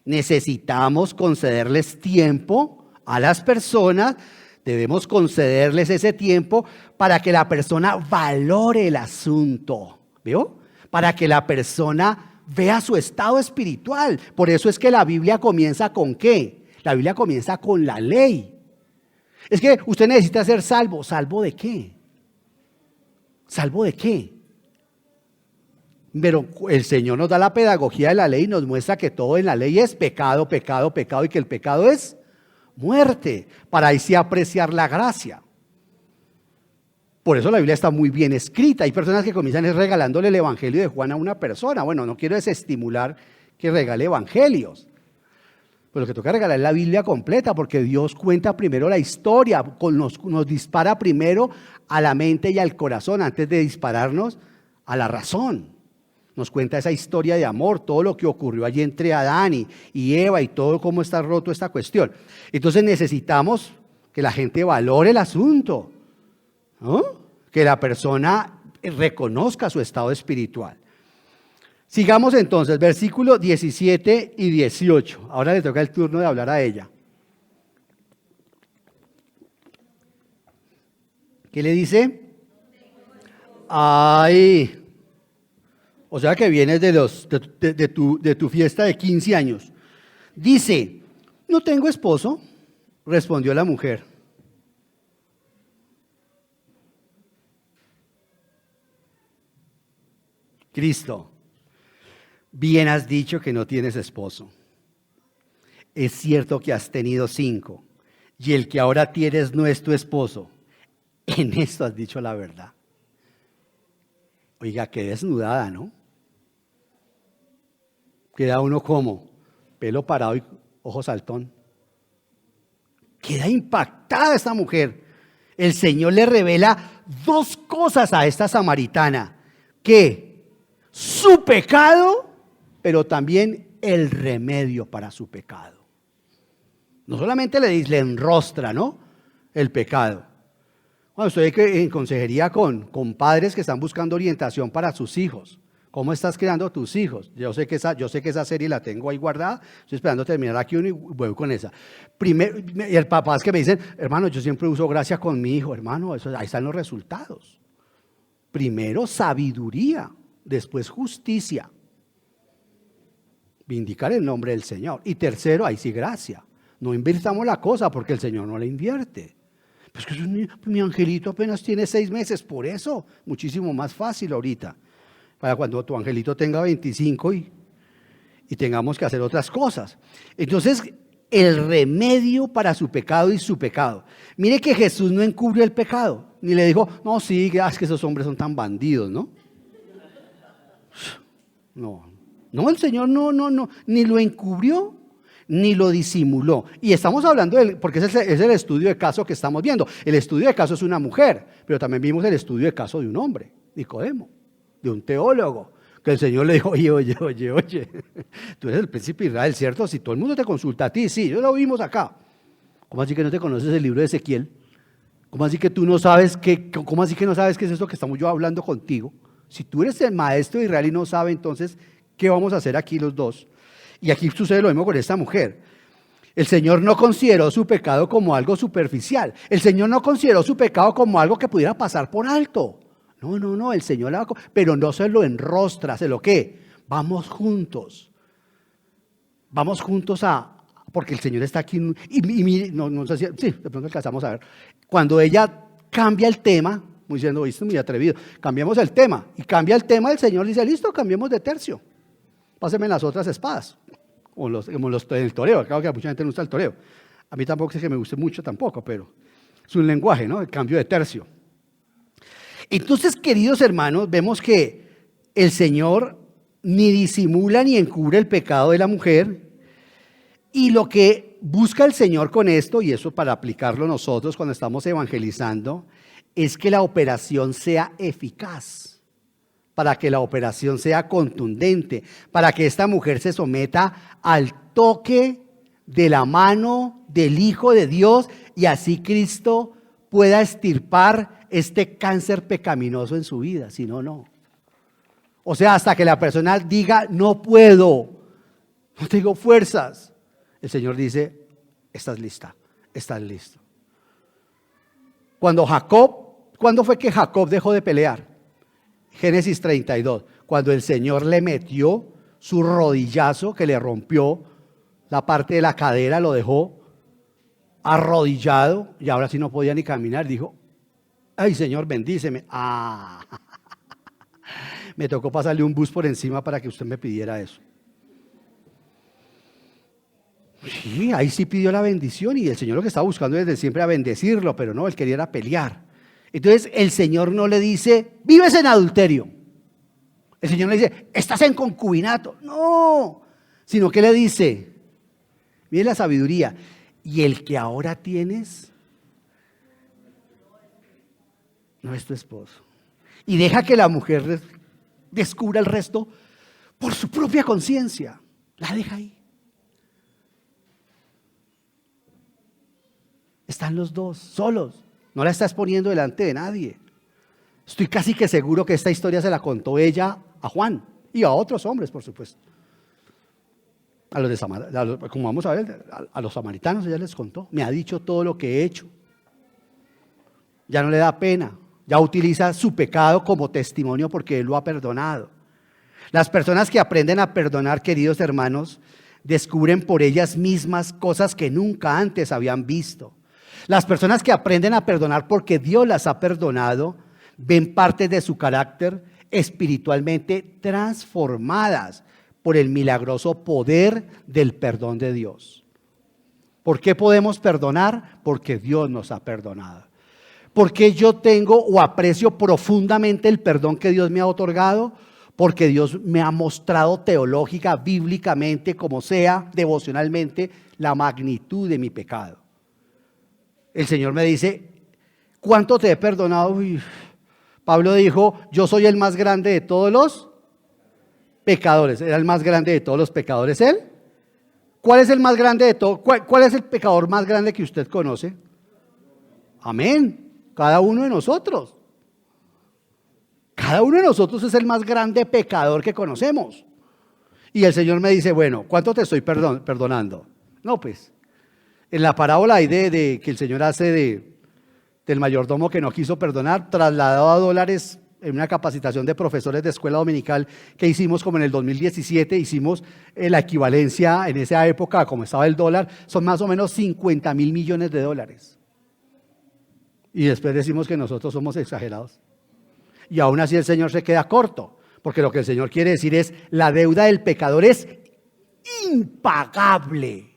necesitamos concederles tiempo a las personas, debemos concederles ese tiempo para que la persona valore el asunto, ¿vio? Para que la persona vea su estado espiritual. Por eso es que la Biblia comienza ¿con qué? La Biblia comienza con la ley. Es que usted necesita ser salvo. ¿Salvo de qué? ¿Salvo de qué? Pero el Señor nos da la pedagogía de la ley y nos muestra que todo en la ley es pecado, pecado, pecado y que el pecado es muerte, para ahí sí apreciar la gracia. Por eso la Biblia está muy bien escrita. Hay personas que comienzan regalándole el evangelio de Juan a una persona. Bueno, no quiero desestimular que regale evangelios, pero lo que toca regalar es la Biblia completa, porque Dios cuenta primero la historia, nos dispara primero a la mente y al corazón antes de dispararnos a la razón. Nos cuenta esa historia de amor, todo lo que ocurrió allí entre Adán y Eva y todo cómo está roto esta cuestión. Entonces necesitamos que la gente valore el asunto, ¿no? Que la persona reconozca su estado espiritual. Sigamos entonces, versículos 17 y 18. Ahora le toca el turno de hablar a ella. ¿Qué le dice? Ay, o sea que vienes de tu fiesta de 15 años. Dice, no tengo esposo, respondió la mujer. Cristo, bien has dicho que no tienes esposo. Es cierto que has tenido 5 y el que ahora tienes no es tu esposo. En esto has dicho la verdad. Oiga, qué desnudada, ¿no? Queda uno como pelo parado y ojo saltón. Queda impactada esta mujer. El Señor le revela 2 cosas a esta samaritana. Que su pecado, pero también el remedio para su pecado. No solamente le enrostra, ¿no?, el pecado, Bueno, estoy en consejería con padres que están buscando orientación para sus hijos. ¿Cómo estás creando tus hijos? Yo sé que esa serie la tengo ahí guardada. Estoy esperando terminar aquí uno y voy con esa. Y el papá es que me dicen, hermano, yo siempre uso gracia con mi hijo. Hermano, ahí están los resultados. Primero, sabiduría. Después, justicia. Vindicar el nombre del Señor. Y tercero, ahí sí, gracia. No invirtamos la cosa porque el Señor no la invierte. Pues que mi angelito apenas tiene 6 meses, por eso, muchísimo más fácil ahorita. Para cuando tu angelito tenga 25 y tengamos que hacer otras cosas. Entonces, el remedio para su pecado y su pecado. Mire que Jesús no encubrió el pecado, ni le dijo, no, sí, es que esos hombres son tan bandidos, ¿no? No, el Señor no, ni lo encubrió, ni lo disimuló. Y estamos hablando, porque es el estudio de caso que estamos viendo. El estudio de caso es una mujer, pero también vimos el estudio de caso de un hombre, Nicodemo, de un teólogo, que el Señor le dijo, oye, tú eres el príncipe de Israel, ¿cierto? Si todo el mundo te consulta a ti, sí, yo lo vimos acá. ¿Cómo así que no te conoces el libro de Ezequiel? ¿Cómo así que tú no sabes cómo así que no sabes qué es esto que estamos yo hablando contigo? Si tú eres el maestro de Israel y no sabes, entonces, ¿qué vamos a hacer aquí los dos? Y aquí sucede lo mismo con esta mujer. El Señor no consideró su pecado como algo superficial. El Señor no consideró su pecado como algo que pudiera pasar por alto. No, el Señor pero no se lo enrostra, ¿se lo qué? Vamos juntos porque el Señor está aquí. Y mire, no sé si, sí, de pronto alcanzamos a ver. Cuando ella cambia el tema, muy diciendo, esto es muy atrevido, cambiamos el tema, y cambia el tema, el Señor dice, listo, cambiemos de tercio. Páseme las otras espadas, como el toreo, claro que a mucha gente no gusta el toreo. A mí tampoco es que me guste mucho tampoco, pero es un lenguaje, ¿no? El cambio de tercio. Entonces, queridos hermanos, vemos que el Señor ni disimula ni encubre el pecado de la mujer, y lo que busca el Señor con esto, y eso para aplicarlo nosotros cuando estamos evangelizando, es que la operación sea eficaz, para que la operación sea contundente, para que esta mujer se someta al toque de la mano del Hijo de Dios y así Cristo pueda extirpar este cáncer pecaminoso en su vida, si no, no. O sea, hasta que la persona diga, no puedo, no tengo fuerzas. El Señor dice, estás lista, estás listo. ¿Cuándo fue que Jacob dejó de pelear? Génesis 32, cuando el Señor le metió su rodillazo que le rompió la parte de la cadera, lo dejó arrodillado y ahora sí no podía ni caminar. Dijo, ay Señor, bendíceme. Me tocó pasarle un bus por encima para que usted me pidiera eso. Sí, ahí sí pidió la bendición y el Señor lo que estaba buscando desde siempre era bendecirlo, pero no, él quería era pelear. Entonces el Señor no le dice, vives en adulterio. El Señor no le dice, estás en concubinato. No, sino que le dice, mire la sabiduría, y el que ahora tienes no es tu esposo. Y deja que la mujer descubra el resto por su propia conciencia. La deja ahí. Están los dos solos. No la estás poniendo delante de nadie. Estoy casi que seguro que esta historia se la contó ella a Juan y a otros hombres, por supuesto. Como vamos a ver, a los samaritanos ella les contó. Me ha dicho todo lo que he hecho. Ya no le da pena. Ya utiliza su pecado como testimonio porque Él lo ha perdonado. Las personas que aprenden a perdonar, queridos hermanos, descubren por ellas mismas cosas que nunca antes habían visto. Las personas que aprenden a perdonar porque Dios las ha perdonado, ven partes de su carácter espiritualmente transformadas por el milagroso poder del perdón de Dios. ¿Por qué podemos perdonar? Porque Dios nos ha perdonado. ¿Por qué yo tengo o aprecio profundamente el perdón que Dios me ha otorgado? Porque Dios me ha mostrado teológica, bíblicamente, como sea, devocionalmente, la magnitud de mi pecado. El Señor me dice, ¿cuánto te he perdonado? Uy. Pablo dijo, yo soy el más grande de todos los pecadores. ¿Era el más grande de todos los pecadores él? ¿Cuál es el más grande de todos? ¿Cuál es el pecador más grande que usted conoce? Amén. cada uno de nosotros. Cada uno de nosotros es el más grande pecador que conocemos. Y el Señor me dice, bueno, ¿cuánto te estoy perdonando? No, pues, en la parábola hay de que el Señor hace del mayordomo que no quiso perdonar, trasladado a dólares en una capacitación de profesores de escuela dominical que hicimos como en el 2017, hicimos la equivalencia en esa época, como estaba el dólar, son más o menos 50,000 millones de dólares. Y después decimos que nosotros somos exagerados. Y aún así el Señor se queda corto, porque lo que el Señor quiere decir es, la deuda del pecador es impagable.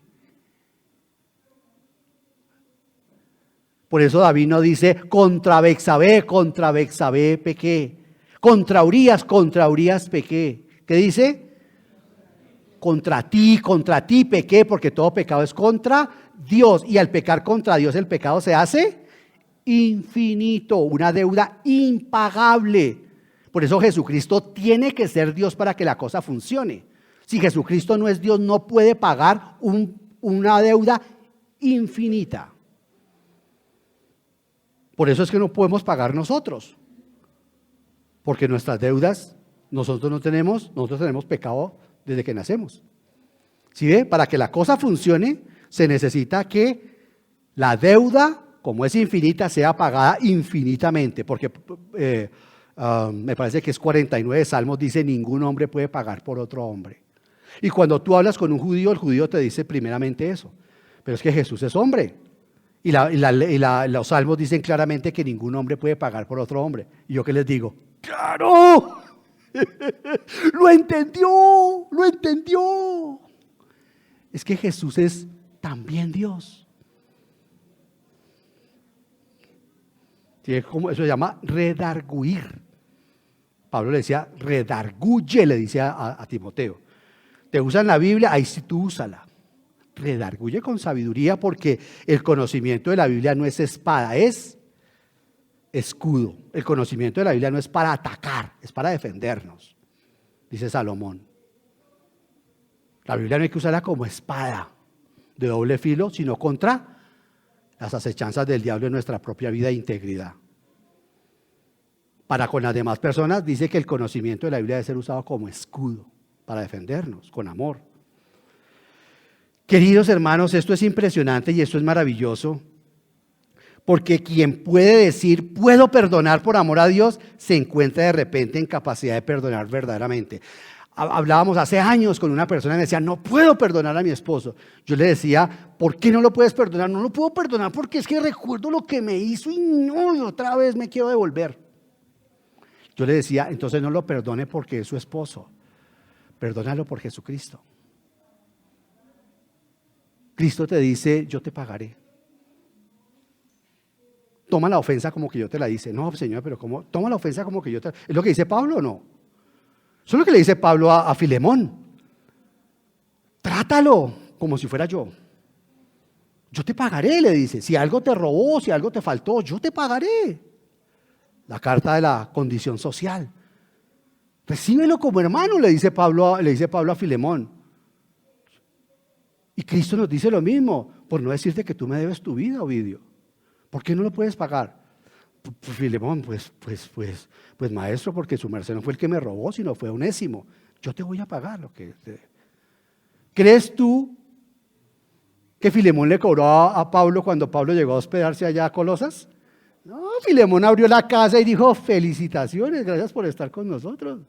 Por eso David no dice, contra Betsabé pequé, contra Urías pequé. ¿Qué dice? Contra ti pequé, porque todo pecado es contra Dios. Y al pecar contra Dios, el pecado se hace infinito, una deuda impagable. Por eso Jesucristo tiene que ser Dios para que la cosa funcione. Si Jesucristo no es Dios, no puede pagar una deuda infinita. Por eso es que no podemos pagar nosotros, porque nuestras deudas, nosotros tenemos pecado desde que nacemos. ¿Sí ve? Para que la cosa funcione, se necesita que la deuda, como es infinita, sea pagada infinitamente, porque me parece que es 49 Salmos, dice, ningún hombre puede pagar por otro hombre. Y cuando tú hablas con un judío, el judío te dice primeramente eso, pero es que Jesús es hombre. Y los salmos dicen claramente que ningún hombre puede pagar por otro hombre. ¿Y yo qué les digo? ¡Claro! ¡Lo entendió! Es que Jesús es también Dios. ¿Sí? Eso se llama redarguir. Pablo le decía, redarguye, le dice a Timoteo. Te usan la Biblia, ahí sí tú úsala. Redarguye con sabiduría, porque el conocimiento de la Biblia no es espada, es escudo. El conocimiento de la Biblia no es para atacar, es para defendernos, dice Salomón. La Biblia no hay que usarla como espada de doble filo, sino contra las acechanzas del diablo en nuestra propia vida e integridad. Para con las demás personas dice que el conocimiento de la Biblia debe ser usado como escudo para defendernos, con amor. Queridos hermanos, esto es impresionante y esto es maravilloso, porque quien puede decir, puedo perdonar por amor a Dios, se encuentra de repente en capacidad de perdonar verdaderamente. Hablábamos hace años con una persona y me decía, no puedo perdonar a mi esposo. Yo le decía, ¿por qué no lo puedes perdonar? No lo puedo perdonar porque es que recuerdo lo que me hizo y no, otra vez me quiero devolver. Yo le decía, entonces no lo perdone porque es su esposo, perdónalo por Jesucristo. Cristo te dice, yo te pagaré. Toma la ofensa como que yo te la hice. No, Señor, pero ¿cómo? Toma la ofensa como que yo te la... ¿Es lo que dice Pablo o no? Eso es lo que le dice Pablo a Filemón. Trátalo como si fuera yo. Yo te pagaré, le dice. Si algo te robó, si algo te faltó, yo te pagaré. La carta de la condición social. Recíbelo como hermano, le dice Pablo a Filemón. Y Cristo nos dice lo mismo, por no decirte que tú me debes tu vida, Ovidio. ¿Por qué no lo puedes pagar? Filemón, pues maestro, porque su merced no fue el que me robó, sino fue Onésimo. Yo te voy a pagar lo que... ¿Crees tú que Filemón le cobró a Pablo cuando Pablo llegó a hospedarse allá a Colosas? No, Filemón abrió la casa y dijo, felicitaciones, gracias por estar con nosotros.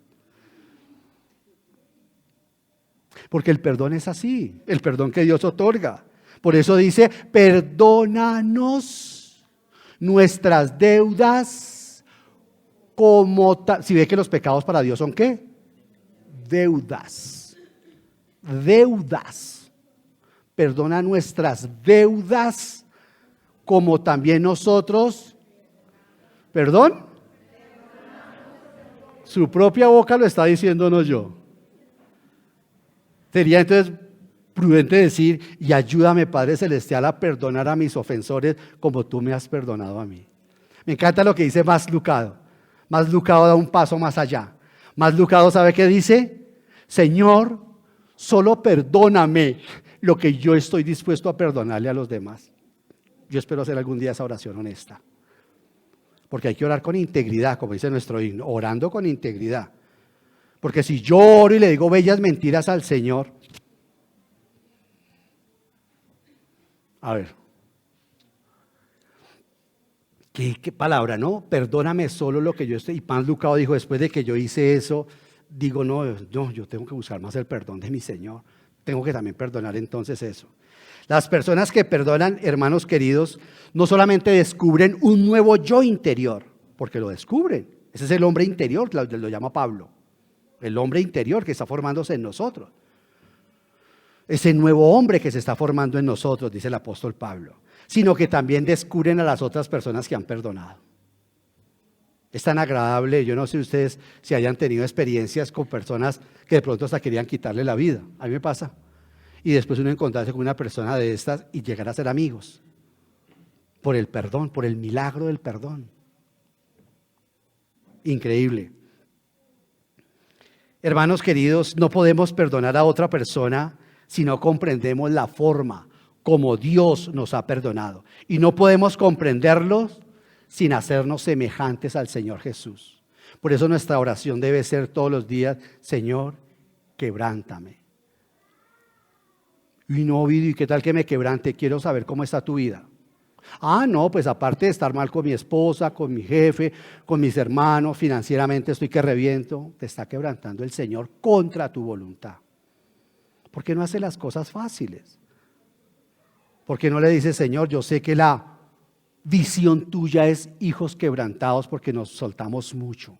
Porque el perdón es así, el perdón que Dios otorga. Por eso dice, perdónanos nuestras deudas como... Si ve que los pecados para Dios son ¿qué? Deudas. Perdona nuestras deudas como también nosotros... ¿Perdón? Su propia boca lo está diciendo, no yo. Sería entonces prudente decir, y ayúdame, Padre Celestial, a perdonar a mis ofensores como tú me has perdonado a mí. Me encanta lo que dice Más Lucado. Más Lucado da un paso más allá. Más Lucado, ¿sabe qué dice? Señor, solo perdóname lo que yo estoy dispuesto a perdonarle a los demás. Yo espero hacer algún día esa oración honesta. Porque hay que orar con integridad, como dice nuestro himno, orando con integridad. Porque si yo oro y le digo bellas mentiras al Señor, a ver, ¿qué palabra, no? Perdóname solo lo que yo estoy. Y Pan Lucao dijo, después de que yo hice eso, digo, no, yo tengo que buscar más el perdón de mi Señor. Tengo que también perdonar entonces eso. Las personas que perdonan, hermanos queridos, no solamente descubren un nuevo yo interior, porque lo descubren. Ese es el hombre interior, lo llama Pablo. El hombre interior que está formándose en nosotros. Ese nuevo hombre que se está formando en nosotros, dice el apóstol Pablo. Sino que también descubren a las otras personas que han perdonado. Es tan agradable, yo no sé ustedes si hayan tenido experiencias con personas que de pronto hasta querían quitarle la vida. A mí me pasa. Y después uno encontrarse con una persona de estas y llegar a ser amigos. Por el perdón, por el milagro del perdón. Increíble. Hermanos queridos, no podemos perdonar a otra persona si no comprendemos la forma como Dios nos ha perdonado. Y no podemos comprenderlos sin hacernos semejantes al Señor Jesús. Por eso nuestra oración debe ser todos los días, Señor, quebrántame. Y no, Ovidio, ¿y qué tal que me quebrante? Quiero saber cómo está tu vida. No, pues aparte de estar mal con mi esposa, con mi jefe, con mis hermanos, financieramente estoy que reviento, te está quebrantando el Señor contra tu voluntad. ¿Por qué no hace las cosas fáciles? ¿Por qué no le dice, Señor, yo sé que la visión tuya es hijos quebrantados porque nos soltamos mucho?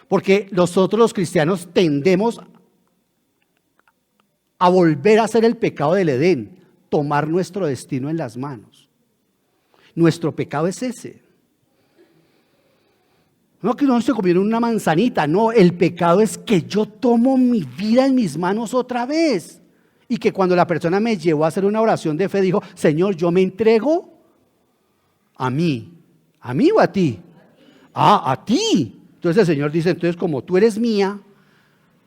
Porque nosotros los cristianos tendemos a volver a hacer el pecado del Edén, tomar nuestro destino en las manos. Nuestro pecado es ese. No que no se comieron una manzanita, no, el pecado es que yo tomo mi vida en mis manos otra vez. Y que cuando la persona me llevó a hacer una oración de fe, dijo, Señor, yo me entrego a mí o a ti. A ti. Entonces el Señor dice, entonces como tú eres mía,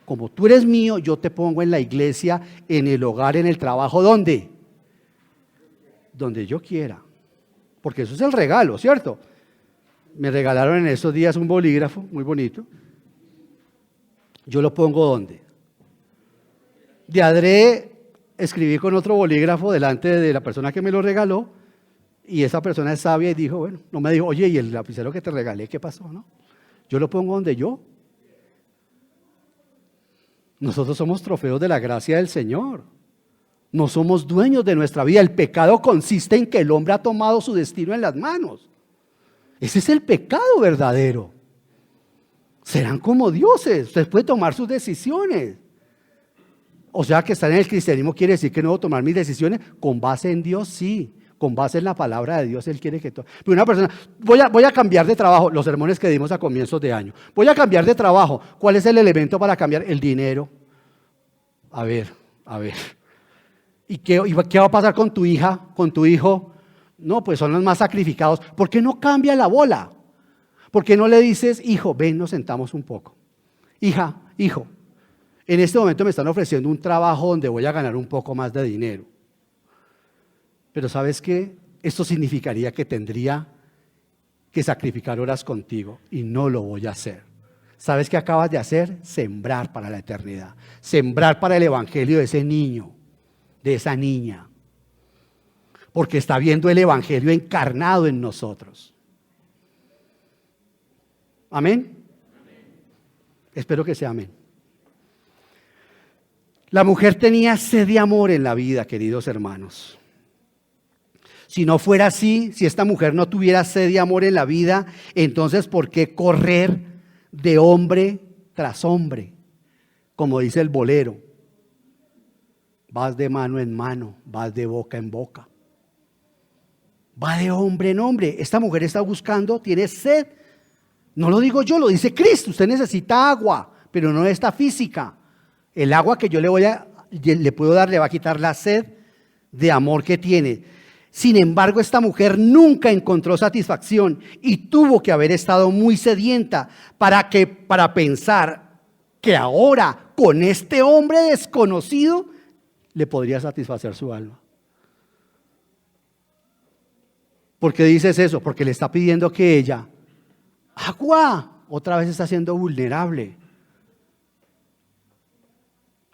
como tú eres mío, yo te pongo en la iglesia, en el hogar, en el trabajo, ¿dónde? Donde yo quiera. Porque eso es el regalo, ¿cierto? Me regalaron en estos días un bolígrafo muy bonito. Yo lo pongo ¿dónde? De adrede escribí con otro bolígrafo delante de la persona que me lo regaló y esa persona es sabia y dijo, bueno, no me dijo, oye, ¿y el lapicero que te regalé qué pasó? ¿No? Yo lo pongo donde yo. Nosotros somos trofeos de la gracia del Señor. No somos dueños de nuestra vida. El pecado consiste en que el hombre ha tomado su destino en las manos. Ese es el pecado verdadero. Serán como dioses. Usted puede tomar sus decisiones. O sea, que estar en el cristianismo quiere decir que no debo tomar mis decisiones con base en Dios, sí. Con base en la palabra de Dios, Él quiere que todo. Pero una persona, voy a cambiar de trabajo, los sermones que dimos a comienzos de año. Voy a cambiar de trabajo. ¿Cuál es el elemento para cambiar? El dinero. A ver. ¿Y qué va a pasar con tu hija, con tu hijo? No, pues son los más sacrificados. ¿Por qué no cambia la bola? ¿Por qué no le dices, hijo, ven, nos sentamos un poco? Hija, hijo, en este momento me están ofreciendo un trabajo donde voy a ganar un poco más de dinero. Pero ¿sabes qué? Esto significaría que tendría que sacrificar horas contigo y no lo voy a hacer. ¿Sabes qué acabas de hacer? Sembrar para la eternidad. Sembrar para el evangelio de ese niño, de esa niña. Porque está viendo el evangelio encarnado en nosotros. ¿Amén? Espero que sea amén. La mujer tenía sed de amor en la vida, queridos hermanos. Si no fuera así, si esta mujer no tuviera sed de amor en la vida, entonces ¿por qué correr de hombre tras hombre? Como dice el bolero. Vas de mano en mano, vas de boca en boca. Va de hombre en hombre. Esta mujer está buscando, tiene sed. No lo digo yo, lo dice Cristo. Usted necesita agua, pero no esta física. El agua que yo le puedo dar le va a quitar la sed de amor que tiene. Sin embargo, esta mujer nunca encontró satisfacción y tuvo que haber estado muy sedienta para pensar que ahora con este hombre desconocido le podría satisfacer su alma. ¿Por qué dices eso? Porque le está pidiendo que ella, agua, otra vez está siendo vulnerable.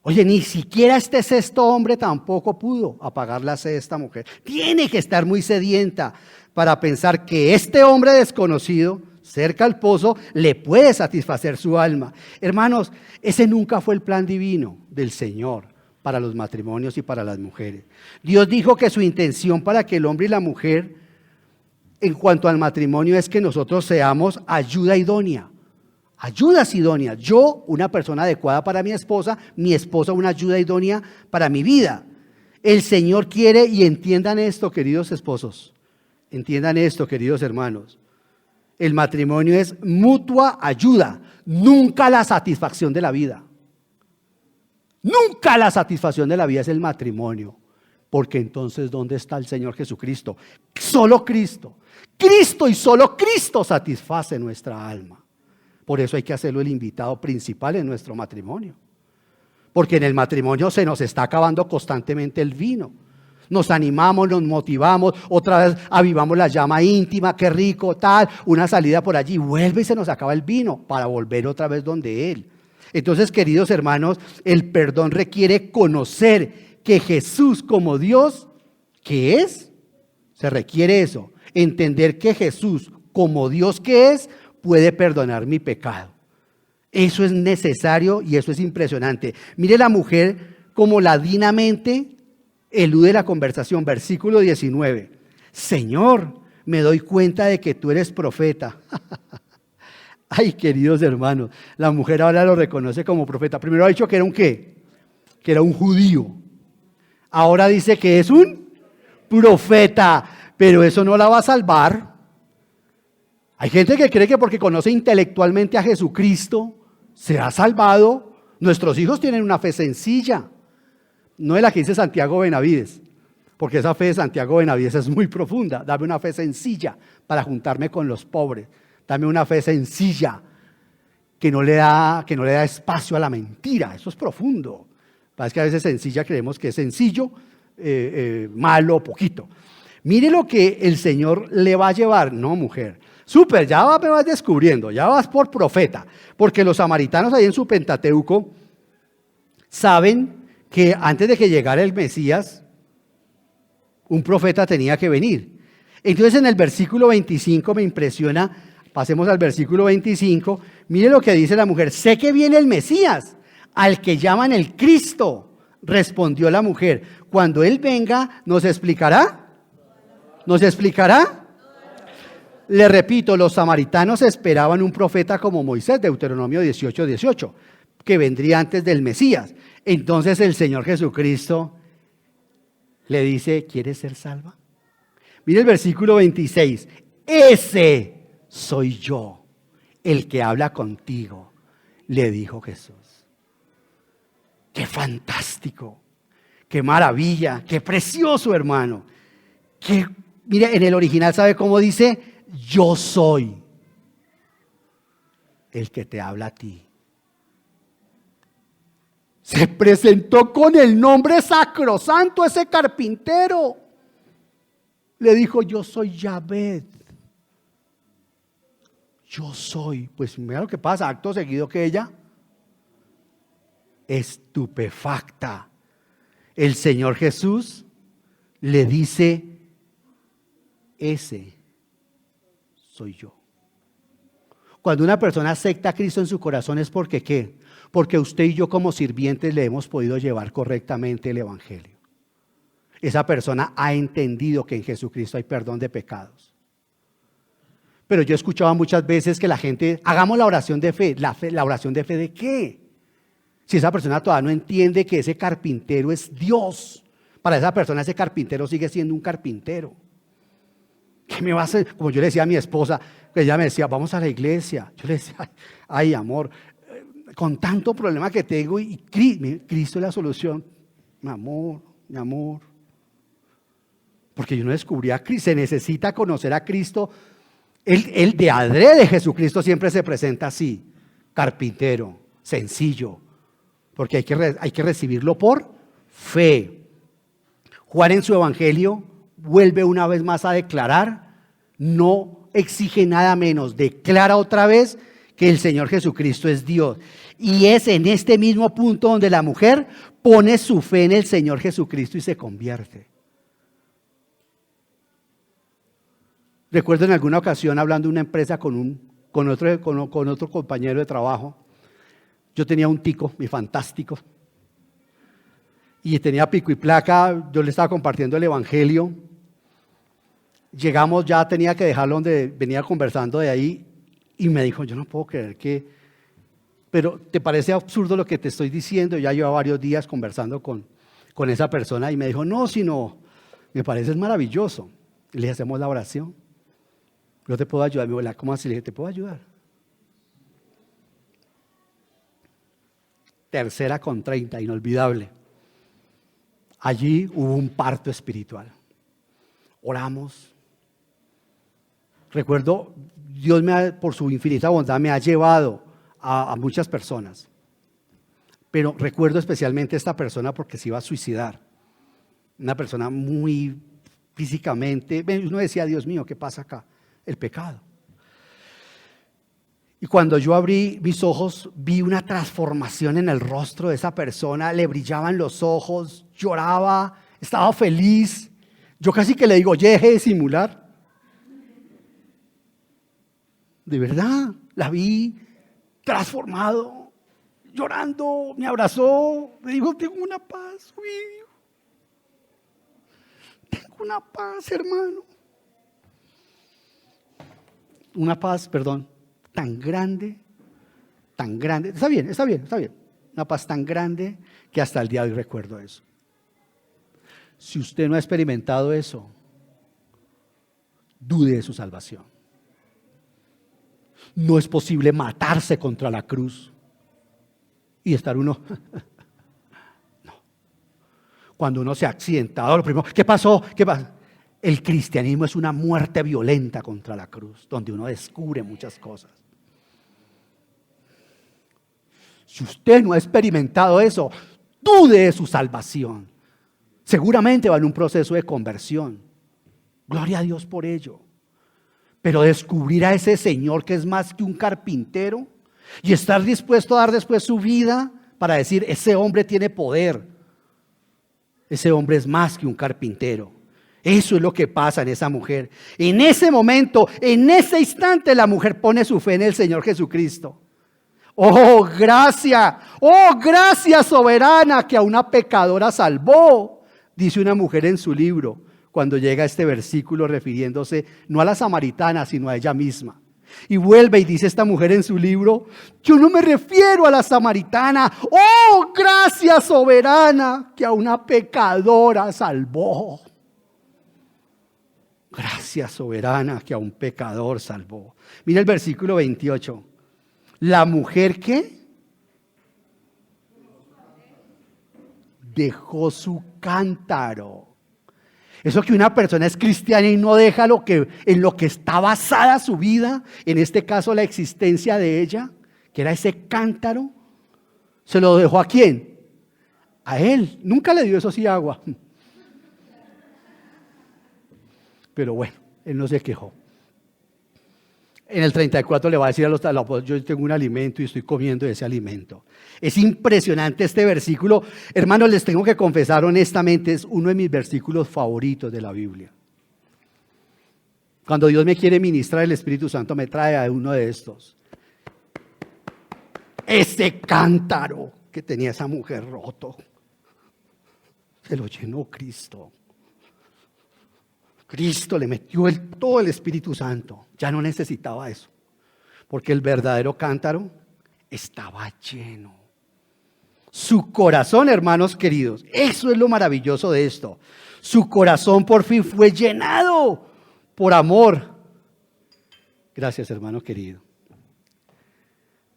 Oye, ni siquiera este sexto hombre tampoco pudo apagar la sed de esta mujer. Tiene que estar muy sedienta para pensar que este hombre desconocido, cerca al pozo, le puede satisfacer su alma. Hermanos, ese nunca fue el plan divino del Señor para los matrimonios y para las mujeres. Dios dijo que su intención para que el hombre y la mujer, en cuanto al matrimonio, es que nosotros seamos ayuda idónea. Ayudas idóneas. Yo, una persona adecuada para mi esposa una ayuda idónea para mi vida. El Señor quiere, y entiendan esto, queridos esposos, entiendan esto, queridos hermanos. El matrimonio es mutua ayuda, nunca la satisfacción de la vida. Nunca la satisfacción de la vida es el matrimonio. Porque entonces, ¿dónde está el Señor Jesucristo? Solo Cristo. Cristo y solo Cristo satisface nuestra alma. Por eso hay que hacerlo el invitado principal en nuestro matrimonio. Porque en el matrimonio se nos está acabando constantemente el vino. Nos animamos, nos motivamos, otra vez avivamos la llama íntima, qué rico, tal, una salida por allí, vuelve y se nos acaba el vino para volver otra vez donde Él. Entonces, queridos hermanos, el perdón requiere conocer que Jesús como Dios, ¿qué es? Se requiere eso, entender que Jesús como Dios que es, puede perdonar mi pecado. Eso es necesario y eso es impresionante. Mire la mujer como ladinamente elude la conversación. Versículo 19. Señor, me doy cuenta de que tú eres profeta. Ay, queridos hermanos, la mujer ahora lo reconoce como profeta. Primero ha dicho que era un ¿qué? Que era un judío. Ahora dice que es un profeta, pero eso no la va a salvar. Hay gente que cree que porque conoce intelectualmente a Jesucristo será salvado. Nuestros hijos tienen una fe sencilla, no es la que dice Santiago Benavides, porque esa fe de Santiago Benavides es muy profunda. Dame una fe sencilla para juntarme con los pobres. Dame una fe sencilla que no le da espacio a la mentira. Eso es profundo. Parece que a veces sencilla creemos que es sencillo, malo, poquito. Mire lo que el Señor le va a llevar. No, mujer. Súper, me vas descubriendo, ya vas por profeta. Porque los samaritanos ahí en su Pentateuco saben que antes de que llegara el Mesías, un profeta tenía que venir. Entonces en el versículo 25 me impresiona, pasemos al versículo 25, mire lo que dice la mujer, sé que viene el Mesías, al que llaman el Cristo, respondió la mujer, cuando Él venga, ¿nos explicará? ¿Nos explicará? Le repito, los samaritanos esperaban un profeta como Moisés, Deuteronomio 18:18, que vendría antes del Mesías. Entonces el Señor Jesucristo le dice, ¿quieres ser salva? Mire el versículo 26, ese soy yo, el que habla contigo, le dijo Jesús. ¡Qué fantástico! ¡Qué maravilla! ¡Qué precioso, hermano! Mire, en el original, ¿sabe cómo dice? Yo soy el que te habla a ti. Se presentó con el nombre sacrosanto ese carpintero. Le dijo, yo soy Yahvé. Yo soy. Pues mira lo que pasa, acto seguido que ella, estupefacta. El Señor Jesús le dice, ese soy yo. Cuando una persona acepta a Cristo en su corazón es porque ¿qué? Porque usted y yo como sirvientes le hemos podido llevar correctamente el Evangelio. Esa persona ha entendido que en Jesucristo hay perdón de pecados. Pero yo he escuchado muchas veces que la gente, hagamos la oración de fe. ¿La oración de fe de qué? Si esa persona todavía no entiende que ese carpintero es Dios. Para esa persona ese carpintero sigue siendo un carpintero. ¿Qué me va a hacer? Como yo le decía a mi esposa, que ella me decía, vamos a la iglesia. Yo le decía, ay amor, con tanto problema que tengo y Cristo es la solución. Mi amor. Porque yo no descubrí a Cristo, se necesita conocer a Cristo. El de adrede Jesucristo siempre se presenta así, carpintero, sencillo, porque hay que recibirlo por fe. Juan en su evangelio vuelve una vez más a declarar no exige nada menos, declara otra vez que el Señor Jesucristo es Dios. Y es en este mismo punto donde la mujer pone su fe en el Señor Jesucristo y se convierte. Recuerdo en alguna ocasión hablando de una empresa con otro compañero de trabajo. Yo tenía un tico, mi fantástico, y tenía pico y placa. Yo le estaba compartiendo el evangelio. Llegamos, ya tenía que dejarlo donde venía conversando de ahí, y me dijo, yo no puedo creer que, pero ¿te parece absurdo lo que te estoy diciendo? Ya llevaba varios días conversando con esa persona, y me dijo, no, sino, me parece maravilloso. Y le hacemos la oración. Yo te puedo ayudar. Me dijo, ¿cómo así? Le dije, ¿te puedo ayudar? 3:30, inolvidable. Allí hubo un parto espiritual. Oramos. Recuerdo, Dios por su infinita bondad me ha llevado a muchas personas. Pero recuerdo especialmente a esta persona porque se iba a suicidar. Una persona muy físicamente, uno decía, Dios mío, ¿qué pasa acá? El pecado. Y cuando yo abrí mis ojos, vi una transformación en el rostro de esa persona, le brillaban los ojos, lloraba, estaba feliz. Yo casi que le digo, oye, deje de simular. De verdad, la vi transformado, llorando, me abrazó, me dijo, tengo una paz, Ovidio. Tengo una paz, hermano. Una paz, perdón, tan grande, está bien. Una paz tan grande que hasta el día de hoy recuerdo eso. Si usted no ha experimentado eso, dude de su salvación. No es posible matarse contra la cruz y estar uno. No. Cuando uno se ha accidentado, lo primero, ¿qué pasó? El cristianismo es una muerte violenta contra la cruz, donde uno descubre muchas cosas. Si usted no ha experimentado eso, dude de su salvación. Seguramente va en un proceso de conversión. Gloria a Dios por ello. Pero descubrir a ese Señor que es más que un carpintero y estar dispuesto a dar después su vida para decir, ese hombre tiene poder. Ese hombre es más que un carpintero. Eso es lo que pasa en esa mujer. En ese momento, en ese instante, la mujer pone su fe en el Señor Jesucristo. Oh, gracia soberana que a una pecadora salvó, dice una mujer en su libro, cuando llega a este versículo refiriéndose no a la samaritana, sino a ella misma. Y vuelve y dice esta mujer en su libro, yo no me refiero a la samaritana. Oh, gracia soberana que a una pecadora salvó. Gracia soberana que a un pecador salvó. Mira el versículo 28. La mujer que dejó su cántaro. Eso que una persona es cristiana y no deja en lo que está basada su vida, en este caso la existencia de ella, que era ese cántaro, ¿se lo dejó a quién? A él. Nunca le dio eso sí agua. Pero bueno, él no se quejó. En el 34 le va a decir a los yo tengo un alimento y estoy comiendo ese alimento. Es impresionante este versículo. Hermanos, les tengo que confesar honestamente, es uno de mis versículos favoritos de la Biblia. Cuando Dios me quiere ministrar, el Espíritu Santo me trae a uno de estos. Ese cántaro que tenía esa mujer roto, se lo llenó Cristo. Cristo le metió todo el Espíritu Santo. Ya no necesitaba eso. Porque el verdadero cántaro estaba lleno. Su corazón, hermanos queridos, eso es lo maravilloso de esto. Su corazón por fin fue llenado por amor. Gracias, hermano querido.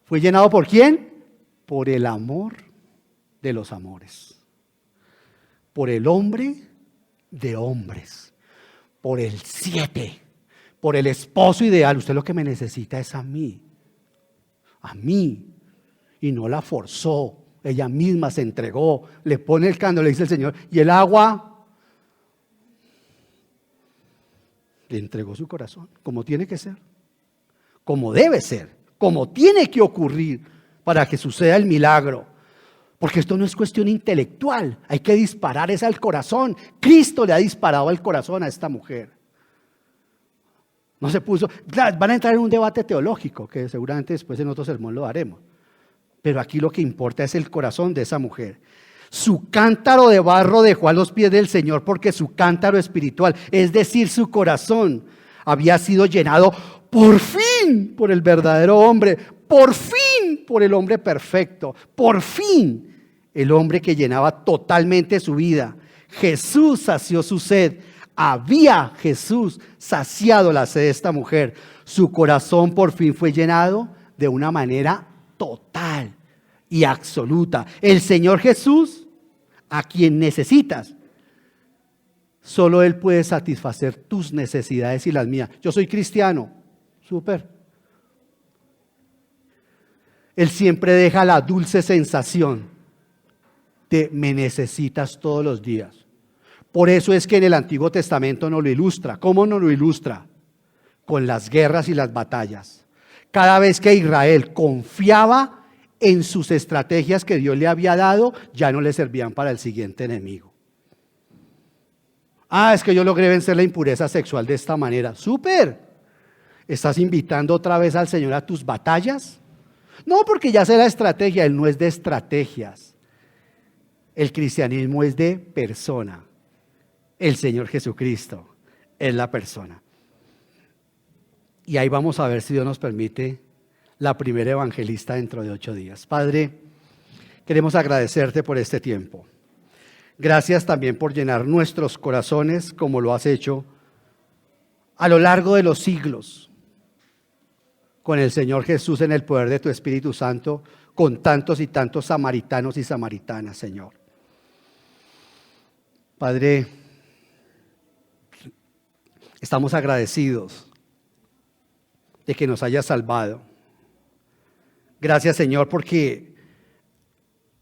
¿Fue llenado por quién? Por el amor de los amores. Por el hombre de hombres. Por el 7, por el esposo ideal. Usted lo que me necesita es a mí, y no la forzó, ella misma se entregó, le pone el cántaro, le dice el Señor, y el agua, Le entregó su corazón, como tiene que ser, como debe ser, como tiene que ocurrir para que suceda el milagro. Porque esto no es cuestión intelectual, hay que disparar es al corazón. Cristo le ha disparado al corazón a esta mujer. No se puso, claro, van a entrar en un debate teológico, que seguramente después en otro sermón lo haremos. Pero aquí lo que importa es el corazón de esa mujer. Su cántaro de barro dejó a los pies del Señor porque su cántaro espiritual, es decir, su corazón, había sido llenado por fin por el verdadero hombre, por fin por el hombre perfecto, por fin el hombre que llenaba totalmente su vida. Jesús sació su sed. Había Jesús saciado la sed de esta mujer. Su corazón por fin fue llenado de una manera total y absoluta. El Señor Jesús, a quien necesitas, solo Él puede satisfacer tus necesidades y las mías. Yo soy cristiano, súper. Él siempre deja la dulce sensación de me necesitas todos los días. Por eso es que en el Antiguo Testamento nos lo ilustra. ¿Cómo nos lo ilustra? Con las guerras y las batallas. Cada vez que Israel confiaba en sus estrategias que Dios le había dado, ya no le servían para el siguiente enemigo. Es que yo logré vencer la impureza sexual de esta manera. ¡Súper! ¿Estás invitando otra vez al Señor a tus batallas? No, porque ya sé la estrategia. Él no es de estrategias. El cristianismo es de persona. El Señor Jesucristo es la persona. Y ahí vamos a ver si Dios nos permite la primera evangelista dentro de 8 días. Padre, queremos agradecerte por este tiempo. Gracias también por llenar nuestros corazones como lo has hecho a lo largo de los siglos con el Señor Jesús en el poder de tu Espíritu Santo, con tantos y tantos samaritanos y samaritanas, Señor. Padre, estamos agradecidos de que nos hayas salvado. Gracias, Señor, porque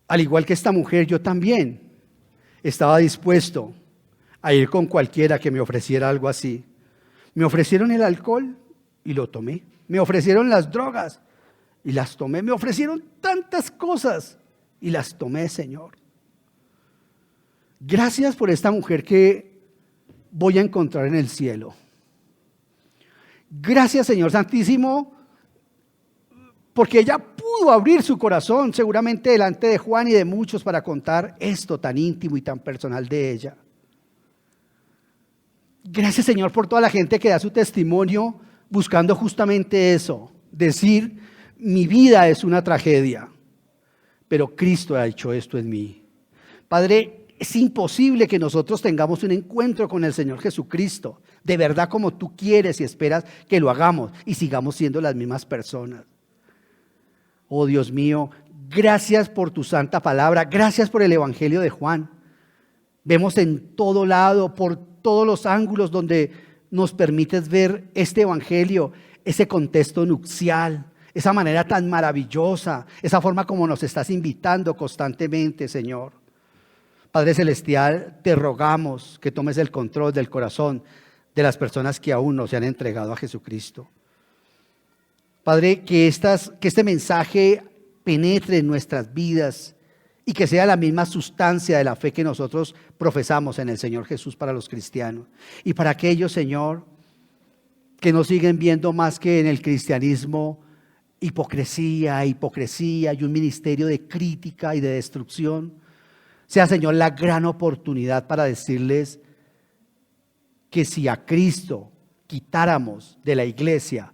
al igual que esta mujer, yo también estaba dispuesto a ir con cualquiera que me ofreciera algo así. Me ofrecieron el alcohol y lo tomé. Me ofrecieron las drogas y las tomé. Me ofrecieron tantas cosas y las tomé, Señor. Gracias por esta mujer que voy a encontrar en el cielo. Gracias, Señor Santísimo, porque ella pudo abrir su corazón seguramente delante de Juan y de muchos para contar esto tan íntimo y tan personal de ella. Gracias, Señor, por toda la gente que da su testimonio buscando justamente eso, decir, mi vida es una tragedia, pero Cristo ha hecho esto en mí. Padre, es imposible que nosotros tengamos un encuentro con el Señor Jesucristo, de verdad como tú quieres y esperas que lo hagamos y sigamos siendo las mismas personas. Oh Dios mío, gracias por tu santa palabra, gracias por el Evangelio de Juan. Vemos en todo lado, por todos los ángulos donde nos permites ver este Evangelio, ese contexto nupcial, esa manera tan maravillosa, esa forma como nos estás invitando constantemente, Señor. Padre Celestial, te rogamos que tomes el control del corazón de las personas que aún no se han entregado a Jesucristo. Padre, que este mensaje penetre en nuestras vidas y que sea la misma sustancia de la fe que nosotros profesamos en el Señor Jesús para los cristianos. Y para aquellos, Señor, que no siguen viendo más que en el cristianismo hipocresía y un ministerio de crítica y de destrucción, sea, Señor, la gran oportunidad para decirles que si a Cristo quitáramos de la iglesia,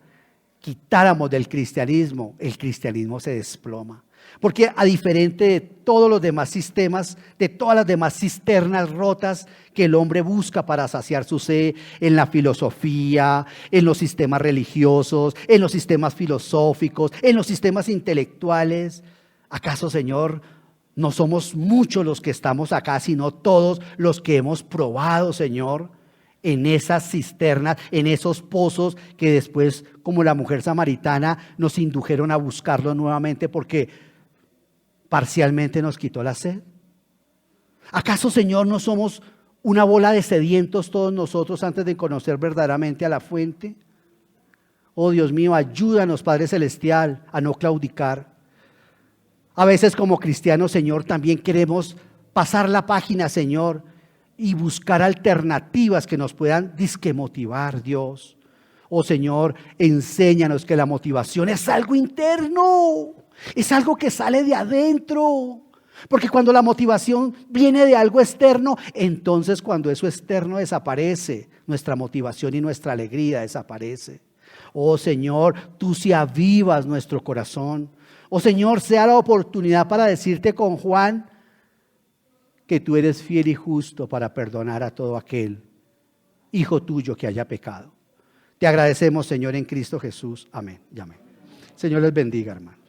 quitáramos del cristianismo, el cristianismo se desploma. Porque a diferente de todos los demás sistemas, de todas las demás cisternas rotas que el hombre busca para saciar su sed en la filosofía, en los sistemas religiosos, en los sistemas filosóficos, en los sistemas intelectuales, ¿acaso, Señor, no somos muchos los que estamos acá, sino todos los que hemos probado, Señor, en esas cisternas, en esos pozos que después, como la mujer samaritana, nos indujeron a buscarlo nuevamente porque parcialmente nos quitó la sed? ¿Acaso, Señor, no somos una bola de sedientos todos nosotros antes de conocer verdaderamente a la fuente. Oh Dios mío, ayúdanos, Padre Celestial, a no claudicar. A veces como cristianos, Señor, también queremos pasar la página, Señor, y buscar alternativas que nos puedan disque motivar, Dios. Oh Señor, enséñanos que la motivación es algo interno, es algo que sale de adentro. Porque cuando la motivación viene de algo externo, entonces cuando eso externo desaparece, nuestra motivación y nuestra alegría desaparece. Oh Señor, tú sí avivas nuestro corazón. Oh Señor, sea la oportunidad para decirte con Juan que tú eres fiel y justo para perdonar a todo aquel hijo tuyo que haya pecado. Te agradecemos, Señor, en Cristo Jesús. Amén y amén. Señor les bendiga, hermano.